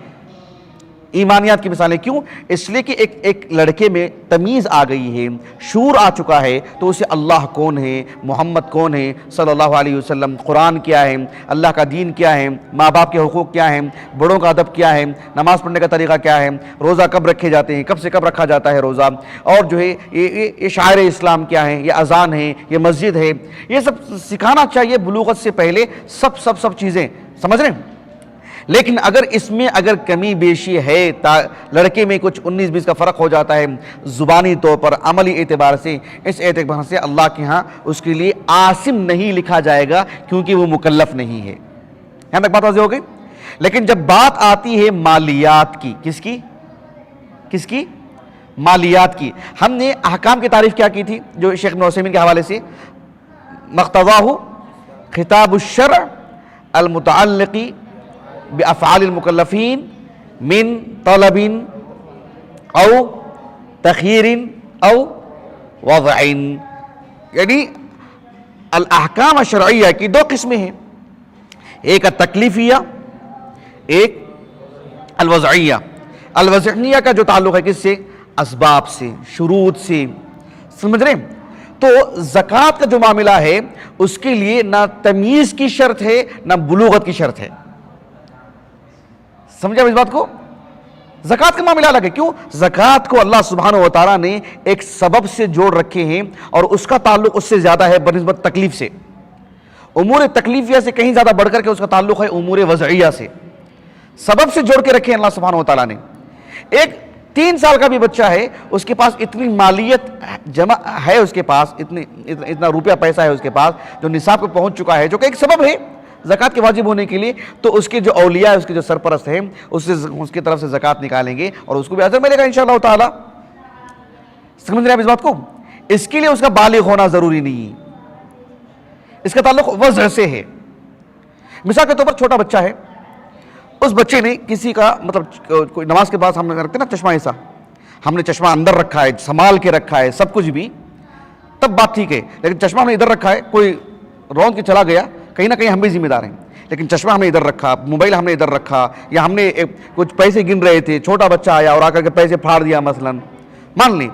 Speaker 1: ایمانیات کی مثالیں کیوں؟ اس لیے کہ ایک لڑکے میں تمیز آ گئی ہے، شعور آ چکا ہے، تو اسے اللہ کون ہے، محمد کون ہے صلی اللہ علیہ وسلم، قرآن کیا ہے، اللہ کا دین کیا ہے، ماں باپ کے حقوق کیا ہیں، بڑوں کا ادب کیا ہے، نماز پڑھنے کا طریقہ کیا ہے، روزہ کب رکھے جاتے ہیں، کب سے کب رکھا جاتا ہے روزہ، اور جو ہے یہ شاعر اسلام کیا ہے، یہ اذان ہے، یہ مسجد ہے، یہ سب سکھانا چاہیے بلوغت سے پہلے، سب چیزیں سمجھ رہے ہیں۔ لیکن اگر اس میں اگر کمی بیشی ہے، لڑکے میں کچھ 19-20 کا فرق ہو جاتا ہے زبانی طور پر، عملی اعتبار سے، اس اعتبار سے اللہ کے ہاں اس کے لیے عاصم نہیں لکھا جائے گا، کیونکہ وہ مکلف نہیں ہے۔ یہاں تک بات واضح ہو گئی؟ لیکن جب بات آتی ہے مالیات کی، کس کی؟ مالیات کی. ہم نے احکام کی تعریف کیا کی تھی جو شیخ ابن عثیمین کے حوالے سے؟ مقتضاہ خطاب الشرع المتعلق بافعال المکلفین من طلب او تخیر او وضع. یعنی الاحکام الشرعیہ کی دو قسمیں ہیں، ایک التکلیفیہ، ایک الوضعیہ. الوضعیہ کا جو تعلق ہے کس سے؟ اسباب سے، شروط سے. سمجھ رہے ہیں؟ تو زکوٰۃ کا جو معاملہ ہے اس کے لیے نہ تمیز کی شرط ہے نہ بلوغت کی شرط ہے. سمجھا اس بات کو؟ زکوٰۃ کا معاملہ الگ ہے. کیوں؟ زکوٰۃ کو اللہ سبحانہ و تعالیٰ نے ایک سبب سے جوڑ رکھے ہیں اور اس کا تعلق اس سے زیادہ ہے بنسبت تکلیف سے. امور تکلیفیہ سے کہیں زیادہ بڑھ کر کے اس کا تعلق ہے امور وضعیہ سے. سبب سے جوڑ کے رکھے ہیں اللہ سبحانہ و تعالیٰ نے. ایک 3 سال کا بھی بچہ ہے، اس کے پاس اتنی مالیت جمع ہے، اس کے پاس اتنا روپیہ پیسہ ہے اس کے پاس جو نصاب پہ پہنچ چکا ہے، جو کہ ایک سبب ہے زکوٰۃ کے واجب ہونے کے لیے. تو اس کے جو اولیاء ہے، اس کے جو سرپرست ہیں، اس کی طرف سے زکوٰۃ نکالیں گے اور اس کو بھی اجر ملے گا انشاءاللہ تعالی. سمجھ رہے ہیں آپ اس بات کو؟ اس کے لیے اس کا بالغ ہونا ضروری نہیں ہے، اس کا تعلق وضع سے ہے. مثال کے طور پر چھوٹا بچہ ہے، اس بچے نے کسی کا مطلب کوئی نماز کے بعد ہم نے رکھتے نا چشمہ، ایسا ہم نے چشمہ اندر رکھا ہے، سنبھال کے رکھا ہے سب کچھ بھی، تب بات ٹھیک ہے. لیکن چشمہ ہم نے ادھر رکھا ہے، کوئی روند کے چلا گیا، کہیں نہ کہیں ہم بھی ذمہ دار ہیں. لیکن چشمہ ہم نے ادھر رکھا، موبائل ہم نے ادھر رکھا، یا ہم نے کچھ پیسے گن رہے تھے، چھوٹا بچہ آیا اور آ کر کے پیسے پھاڑ دیا مثلا، مان لیں،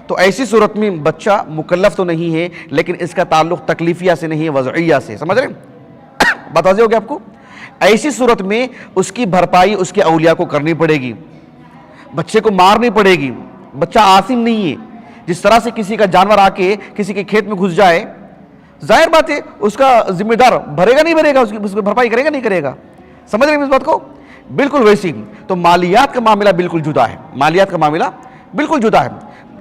Speaker 1: تو ایسی صورت میں بچہ مکلف تو نہیں ہے، لیکن اس کا تعلق تکلیفیہ سے نہیں ہے، وضعیہ سے. سمجھ رہے ہیں؟ بات واضح ہو گیا آپ کو؟ ایسی صورت میں اس کی بھرپائی اس کے اولیاء کو کرنی پڑے گی، بچے کو مارنی پڑے گی. بچہ عاصم نہیں ہے. جس طرح سے کسی کا جانور آ کے کسی کے کھیت میں گھس جائے، ظاہر بات ہے اس کا ذمہ دار بھرے گا نہیں بھرے گا، اس کی بھرپائی کرے گا نہیں کرے گا. سمجھ رہے ہیں اس بات کو؟ بالکل ویسی. تو مالیات کا معاملہ بالکل جدا ہے، مالیات کا معاملہ بالکل جدا ہے.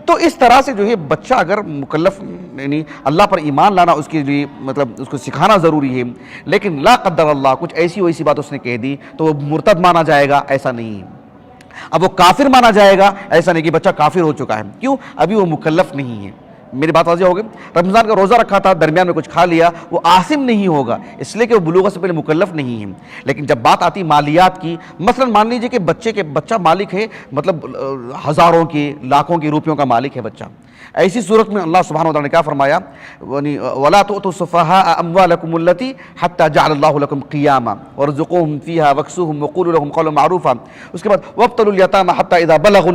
Speaker 1: تو اس طرح سے جو ہے بچہ اگر مکلف، یعنی اللہ پر ایمان لانا اس کے لیے مطلب اس کو سکھانا ضروری ہے. لیکن لا قدر اللہ کچھ ایسی ویسی بات اس نے کہہ دی تو وہ مرتد مانا جائے گا، ایسا نہیں ہے. اب وہ کافر مانا جائے گا، ایسا نہیں کہ بچہ کافر ہو چکا ہے. کیوں؟ ابھی وہ مکلف نہیں ہے. میری بات واضح ہوگی؟ رمضان کا روزہ رکھا تھا، درمیان میں کچھ کھا لیا، وہ عاصم نہیں ہوگا، اس لیے کہ وہ بلوغت سے پہلے مکلف نہیں ہے. لیکن جب بات آتی مالیات کی، مثلا مان لیجئے کہ بچہ مالک ہے، مطلب ہزاروں کے لاکھوں کے روپیوں کا مالک ہے بچہ. ایسی صورت میں اللہ سبحانہ وتعالیٰ نے کیا فرمایا؟ وَلَا تُؤْتُوا السُّفَهَاءَ أَمْوَالَكُمُ الَّتِي حَتَّى جَعَلَ اللَّهُ لَكُمْ قِيَامًا وَارْزُقُوهُمْ فِيهَا وَاكْسُوهُمْ وَقُولُوا لَهُمْ قَوْلًا مَعْرُوفًا. اس کے بعد وَابْتَلُوا الْيَتَامَى حَتَّى إِذَا بَلَغُوا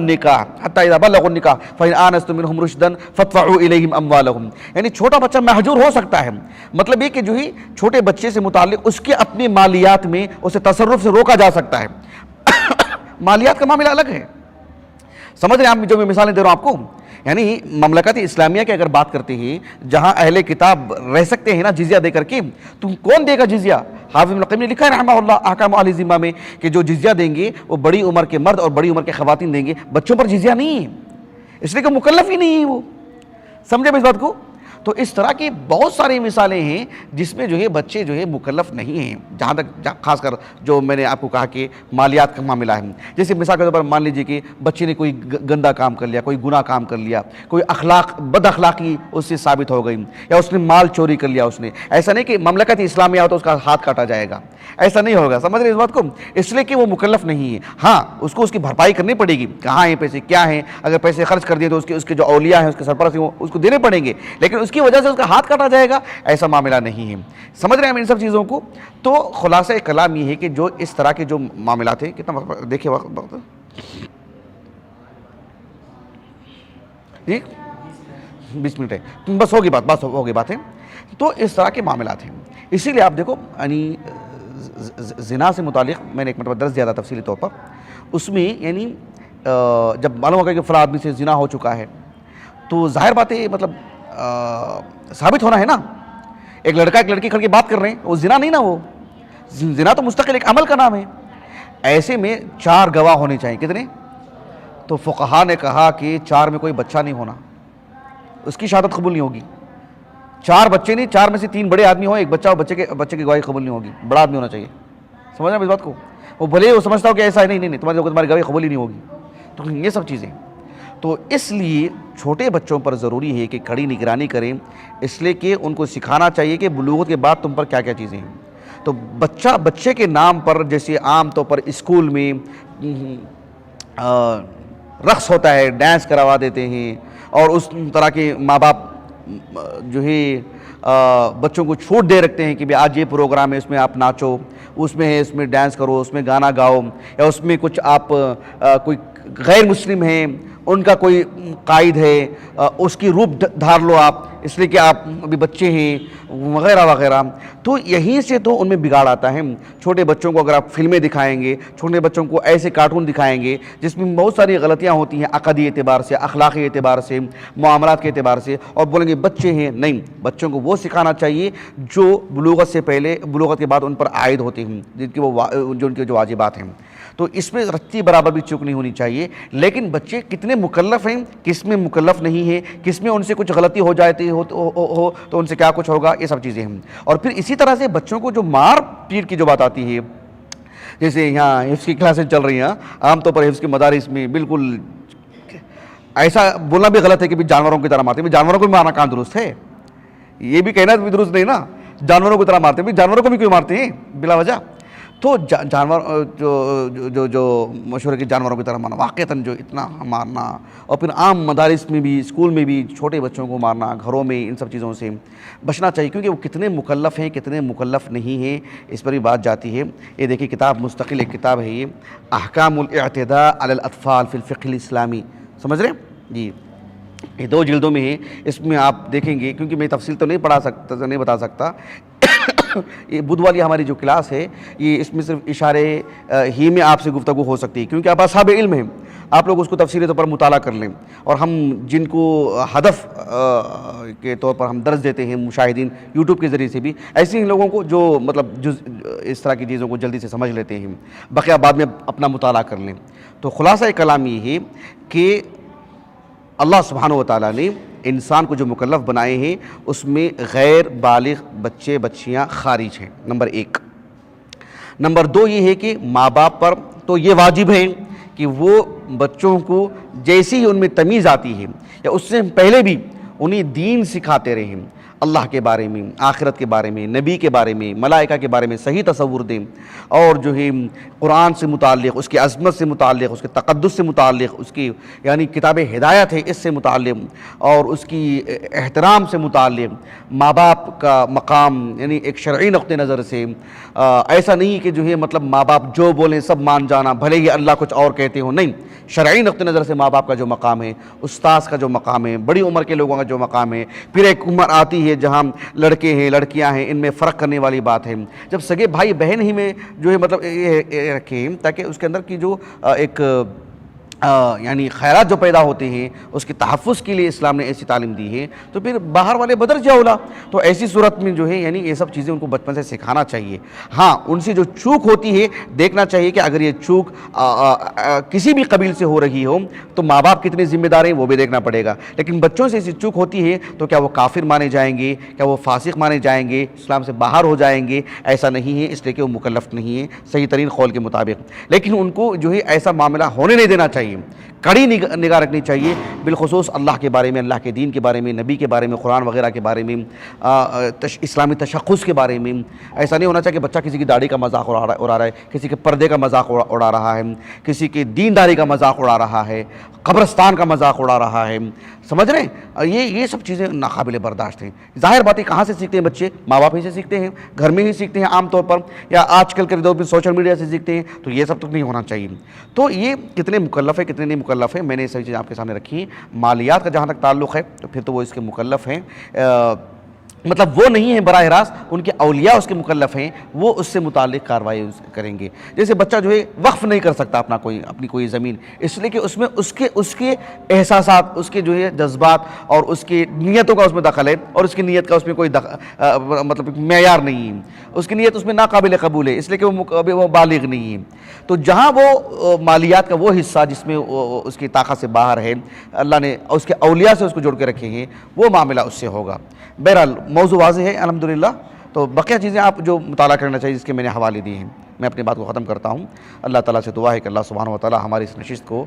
Speaker 1: النِّكَاحَ فَإِنْ آنَسْتُم مِّنْهُمْ رُشْدًا فَادْفَعُوا إِلَيْهِمْ أَمْوَالَهُمْ. یعنی چھوٹا بچہ محجور ہو سکتا ہے، مطلب یہ کہ جو ہی چھوٹے بچے سے متعلق اس کے اپنے مالیات میں اسے تصرف سے روکا جا سکتا ہے. مالیات کا معاملہ الگ ہے. سمجھ رہے ہیں آپ جو میں مثالیں دے رہا ہوں آپ کو؟ یعنی مملکت اسلامیہ کی اگر بات کرتے ہیں، جہاں اہل کتاب رہ سکتے ہیں نا جزیہ دے کر کے، تو کون دے گا جزیہ؟ حافظ ابن القیم نے لکھا ہے رحمہ اللہ احکام اہل ذمہ میں کہ جو جزیہ دیں گے وہ بڑی عمر کے مرد اور بڑی عمر کے خواتین دیں گے، بچوں پر جزیہ نہیں ہے، اس لیے کہ مکلف ہی نہیں ہے وہ. سمجھے میں اس بات کو؟ تو اس طرح کی بہت ساری مثالیں ہیں جس میں جو ہے بچے جو ہے مکلف نہیں ہیں، جہاں تک خاص کر جو میں نے آپ کو کہا کہ مالیات کا معاملہ ہے. جیسے مثال کے طور پر مان لیجئے کہ بچے نے کوئی گندا کام کر لیا، کوئی گناہ کام کر لیا، کوئی بد اخلاقی اس سے ثابت ہو گئی، یا اس نے مال چوری کر لیا. اس نے ایسا نہیں کہ مملکت اسلامیہ ہو تو اس کا ہاتھ کاٹا جائے گا، ایسا نہیں ہوگا. سمجھ رہے اس بات کو؟ اس لیے کہ وہ مکلف نہیں ہے. ہاں اس کو اس کی بھرپائی کرنی پڑے گی، کہاں ہیں پیسے، کیا ہیں. اگر پیسے خرچ کر دیے تو اس کے جو اولیاء ہیں، اس کے سرپرست ہیں، اس کو دینے پڑیں گے، لیکن اس کی وجہ سے اس کا ہاتھ کاٹا جائے گا، ایسا معاملہ نہیں ہے. سمجھ رہے ہیں ہم ان سب چیزوں کو؟ تو خلاصہ کلام یہ ہے کہ جو اس طرح کے جو معاملات ہیں، کتنا وقت دیکھیں، وقت جی 20 منٹ ہے، بس ہوگی بات ہے. تو اس طرح کے معاملات ہیں. اسی لیے آپ دیکھو، یعنی زنا سے متعلق میں نے ایک مرتبہ درس دیا تھا تفصیلی طور پر. اس میں یعنی جب معلوم ہوگا کہ فلاں آدمی سے زنا ہو چکا ہے تو ظاہر بات ہے مطلب ثابت ہونا ہے نا. ایک لڑکا ایک لڑکی کھڑ کے بات کر رہے ہیں، وہ زنا نہیں نا، وہ زنا تو مستقل ایک عمل کا نام ہے. ایسے میں 4 گواہ ہونے چاہیے. کتنے؟ تو فقہا نے کہا کہ 4 میں کوئی بچہ نہیں ہونا، اس کی شہادت قبول نہیں ہوگی. 4 بچے نہیں، 4 میں سے 3 بڑے آدمی ہوں، ایک بچہ، اور بچے کی گواہی قبول نہیں ہوگی. بڑا آدمی ہونا چاہیے. سمجھ رہے ہیں اس بات کو؟ وہ بھلے وہ سمجھتا ہو کہ ایسا ہے، نہیں تمہاری گواہی قبول ہی نہیں ہوگی. تو یہ سب چیزیں، تو اس لیے چھوٹے بچوں پر ضروری ہے کہ کڑی نگرانی کریں، اس لیے کہ ان کو سکھانا چاہیے کہ بلوغت کے بعد تم پر کیا کیا چیزیں ہیں. تو بچے کے نام پر جیسے عام طور پر اسکول میں رقص ہوتا ہے، ڈانس کروا دیتے ہیں، اور اس طرح کے ماں باپ جو ہے بچوں کو چھوٹ دے رکھتے ہیں کہ بھی آج یہ پروگرام ہے، اس میں آپ ناچو، اس میں ہے اس میں ڈانس کرو، اس میں گانا گاؤ، یا اس میں کچھ آپ کوئی غیر مسلم ہیں ان کا کوئی قائد ہے اس کی روپ دھار لو آپ، اس لیے کہ آپ ابھی بچے ہیں وغیرہ وغیرہ. تو یہیں سے تو ان میں بگاڑ آتا ہے. چھوٹے بچوں کو اگر آپ فلمیں دکھائیں گے، چھوٹے بچوں کو ایسے کارٹون دکھائیں گے جس میں بہت ساری غلطیاں ہوتی ہیں عقدی اعتبار سے، اخلاقی اعتبار سے، معاملات کے اعتبار سے، اور بولیں گے بچے ہیں، نہیں، بچوں کو وہ سکھانا چاہیے جو بلوغت سے پہلے، بلوغت کے بعد ان پر عائد ہوتے ہیں، جو ان کے جو واجبات ہیں. تو اس میں رتی برابر بھی چوک نہیں ہونی چاہیے. لیکن بچے کتنے مکلف ہیں، کس میں مکلف نہیں ہیں، کس میں ان سے کچھ غلطی ہو جاتی ہو تو ان سے کیا کچھ ہوگا، یہ سب چیزیں ہیں. اور پھر اسی طرح سے بچوں کو جو مار پیٹ کی جو بات آتی ہے، جیسے یہاں حفظ کی کلاسیں چل رہی ہیں، عام طور پر حفظ کے مدارس میں بالکل ایسا بولنا بھی غلط ہے کہ جانوروں کی طرح مارتے ہیں. جانوروں کو بھی مارنا کہاں درست ہے؟ یہ بھی کہنا بھی درست نہیں نا. جانوروں کی طرح مارتے ہیں، جانوروں کو بھی کیوں مارتے ہیں بلا وجہ؟ تو جانور جو مشہور ہے کہ جانوروں کی طرح مارنا، واقعتاً جو اتنا مارنا، اور پھر عام مدارس میں بھی، اسکول میں بھی چھوٹے بچوں کو مارنا، گھروں میں، ان سب چیزوں سے بچنا چاہیے، کیونکہ وہ کتنے مکلف ہیں کتنے مکلف نہیں ہیں اس پر بھی بات جاتی ہے. یہ دیکھیں کتاب مستقل ایک کتاب ہے، یہ احکام الاعتداء علی الاطفال فی الفقہ الاسلامی، سمجھ رہے ہیں جی؟ یہ 2 جلدوں میں ہے. اس میں آپ دیکھیں گے، کیونکہ میں تفصیل تو نہیں بتا سکتا. یہ بدھ والی ہماری جو کلاس ہے، یہ اس میں صرف اشارے ہی میں آپ سے گفتگو ہو سکتی ہے، کیونکہ آپ اصحاب علم ہیں، آپ لوگ اس کو تفصیلی طور پر مطالعہ کر لیں. اور ہم جن کو ہدف کے طور پر ہم درس دیتے ہیں، مشاہدین یوٹیوب کے ذریعے سے بھی، ایسے ہی لوگوں کو جو مطلب اس طرح کی چیزوں کو جلدی سے سمجھ لیتے ہیں، بقیہ بعد میں اپنا مطالعہ کر لیں. تو خلاصہ کلام یہ ہے کہ اللہ سبحانہ و تعالیٰ نے انسان کو جو مکلف بنائے ہیں اس میں غیر بالغ بچے بچیاں خارج ہیں، نمبر 1. نمبر 2 یہ ہے کہ ماں باپ پر تو یہ واجب ہے کہ وہ بچوں کو جیسی ہی ان میں تمیز آتی ہے یا اس سے پہلے بھی انہیں دین سکھاتے رہیں، اللہ کے بارے میں، آخرت کے بارے میں، نبی کے بارے میں، ملائکہ کے بارے میں صحیح تصور دیں، اور جو ہے قرآن سے متعلق، اس کی عظمت سے متعلق، اس کے تقدس سے متعلق، اس کی یعنی کتاب ہدایت ہے اس سے متعلق، اور اس کی احترام سے متعلق، ماں باپ کا مقام یعنی ایک شرعی نقطہ نظر سے. ایسا نہیں کہ جو ہے مطلب ماں باپ جو بولیں سب مان جانا، بھلے ہی اللہ کچھ اور کہتے ہوں، نہیں. شرعی نقطہ نظر سے ماں باپ کا جو مقام ہے، استاذ کا جو مقام ہے، بڑی عمر کے لوگوں کا جو مقام ہے. پھر ایک عمر آتی ہے جہاں لڑکے ہیں لڑکیاں ہیں، ان میں فرق کرنے والی بات ہے. جب سگے بھائی بہن ہی میں جو ہے مطلب یہ رکھیں تاکہ اس کے اندر کی جو ایک یعنی خیرات جو پیدا ہوتے ہیں اس کے تحفظ کے لیے اسلام نے ایسی تعلیم دی ہے، تو پھر باہر والے بدرجہ اولا. تو ایسی صورت میں جو ہے یعنی یہ سب چیزیں ان کو بچپن سے سکھانا چاہیے. ہاں ان سے جو چوک ہوتی ہے دیکھنا چاہیے کہ اگر یہ چوک کسی بھی قبیل سے ہو رہی ہو تو ماں باپ کتنے ذمہ دار ہیں وہ بھی دیکھنا پڑے گا. لیکن بچوں سے ایسی چوک ہوتی ہے تو کیا وہ کافر مانے جائیں گے، کیا وہ فاسق مانے جائیں گے، اسلام سے باہر ہو جائیں گے؟ ایسا نہیں ہے، اس لیے کہ وہ مکلف نہیں ہیں صحیح ترین قول کے مطابق. لیکن ان کو جو ہے ایسا معاملہ ہونے نہیں دینا چاہیے، کڑی نگاہ رکھنی چاہیے، بالخصوص اللہ کے بارے میں، اللہ کے دین کے بارے میں، نبی کے بارے میں، قرآن وغیرہ کے بارے میں، اسلامی تشخص کے بارے میں. ایسا نہیں ہونا چاہیے کہ بچہ کسی کی داڑھی کا مذاق اڑا رہا ہے، کسی کے پردے کا مذاق اڑا رہا ہے، کسی کی دینداری کا مذاق اڑا رہا ہے، قبرستان کا مذاق اڑا رہا ہے. سمجھ رہے ہیں؟ یہ سب چیزیں ناقابل برداشت ہیں. ظاہر بات ہے کہاں سے سیکھتے ہیں بچے؟ ماں باپ ہی سے سیکھتے ہیں، گھر میں ہی سیکھتے ہیں عام طور پر، یا آج کل کے دور میں سوشل میڈیا سے سیکھتے ہیں. تو یہ سب تو نہیں ہونا چاہیے. تو یہ کتنے مکلف ہے کتنے نہیں مکلف ہے، میں نے یہ ساری چیزیں آپ کے سامنے رکھی ہیں. مالیات کا جہاں تک تعلق ہے تو پھر تو وہ اس کے مکلف ہیں، مطلب وہ نہیں ہیں براہ راست، ان کے اولیاء اس کے مکلف ہیں، وہ اس سے متعلق کارروائی کریں گے. جیسے بچہ جو ہے وقف نہیں کر سکتا اپنی کوئی زمین، اس لیے کہ اس میں اس کے احساسات، اس کے جو ہے جذبات اور اس کی نیتوں کا اس میں دخل ہے، اور اس کی نیت کا اس میں کوئی مطلب معیار نہیں ہے. اس کی نیت اس میں ناقابل قبول ہے، اس لیے کہ وہ بالغ نہیں ہے. تو جہاں وہ مالیات کا وہ حصہ جس میں اس کی طاقت سے باہر ہے، اللہ نے اس کے اولیاء سے اس کو جوڑ کے رکھے ہیں، وہ معاملہ اس سے ہوگا. بہرحال موضوع واضح ہے الحمدللہ. تو بقیہ چیزیں آپ جو مطالعہ کرنا چاہیے، جس کے میں نے حوالے دیے ہیں. میں اپنی بات کو ختم کرتا ہوں. اللہ تعالیٰ سے دعا ہے کہ اللہ سبحانہ و تعالیٰ ہماری اس نشست کو،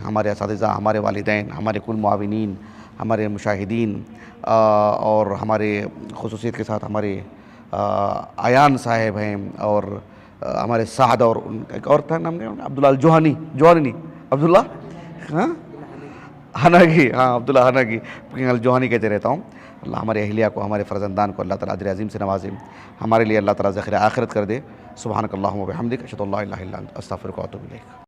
Speaker 1: ہمارے اساتذہ، ہمارے والدین، ہمارے کل معاونین، ہمارے مشاہدین، اور ہمارے خصوصیت کے ساتھ ہمارے ایان صاحب ہیں، اور ہمارے سعد، اور ایک اور تھا نام کیا، عبداللہ الجوہانی، جوہانی عبداللہ حنگی، ہاں عبداللہ حنگی، الجوہانی کہتے رہتا ہوں. اللہ ہمارے اہلیہ کو، ہمارے فرزندان کو اللہ تعالیٰ اجر عظیم سے نوازے، ہمارے لیے اللہ تعالیٰ ذخیرہ آخرت کر دے. سبحانک اللہم و بحمدک، اشہد ان لا الہ الا انت، استغفرک و اتوب الیک.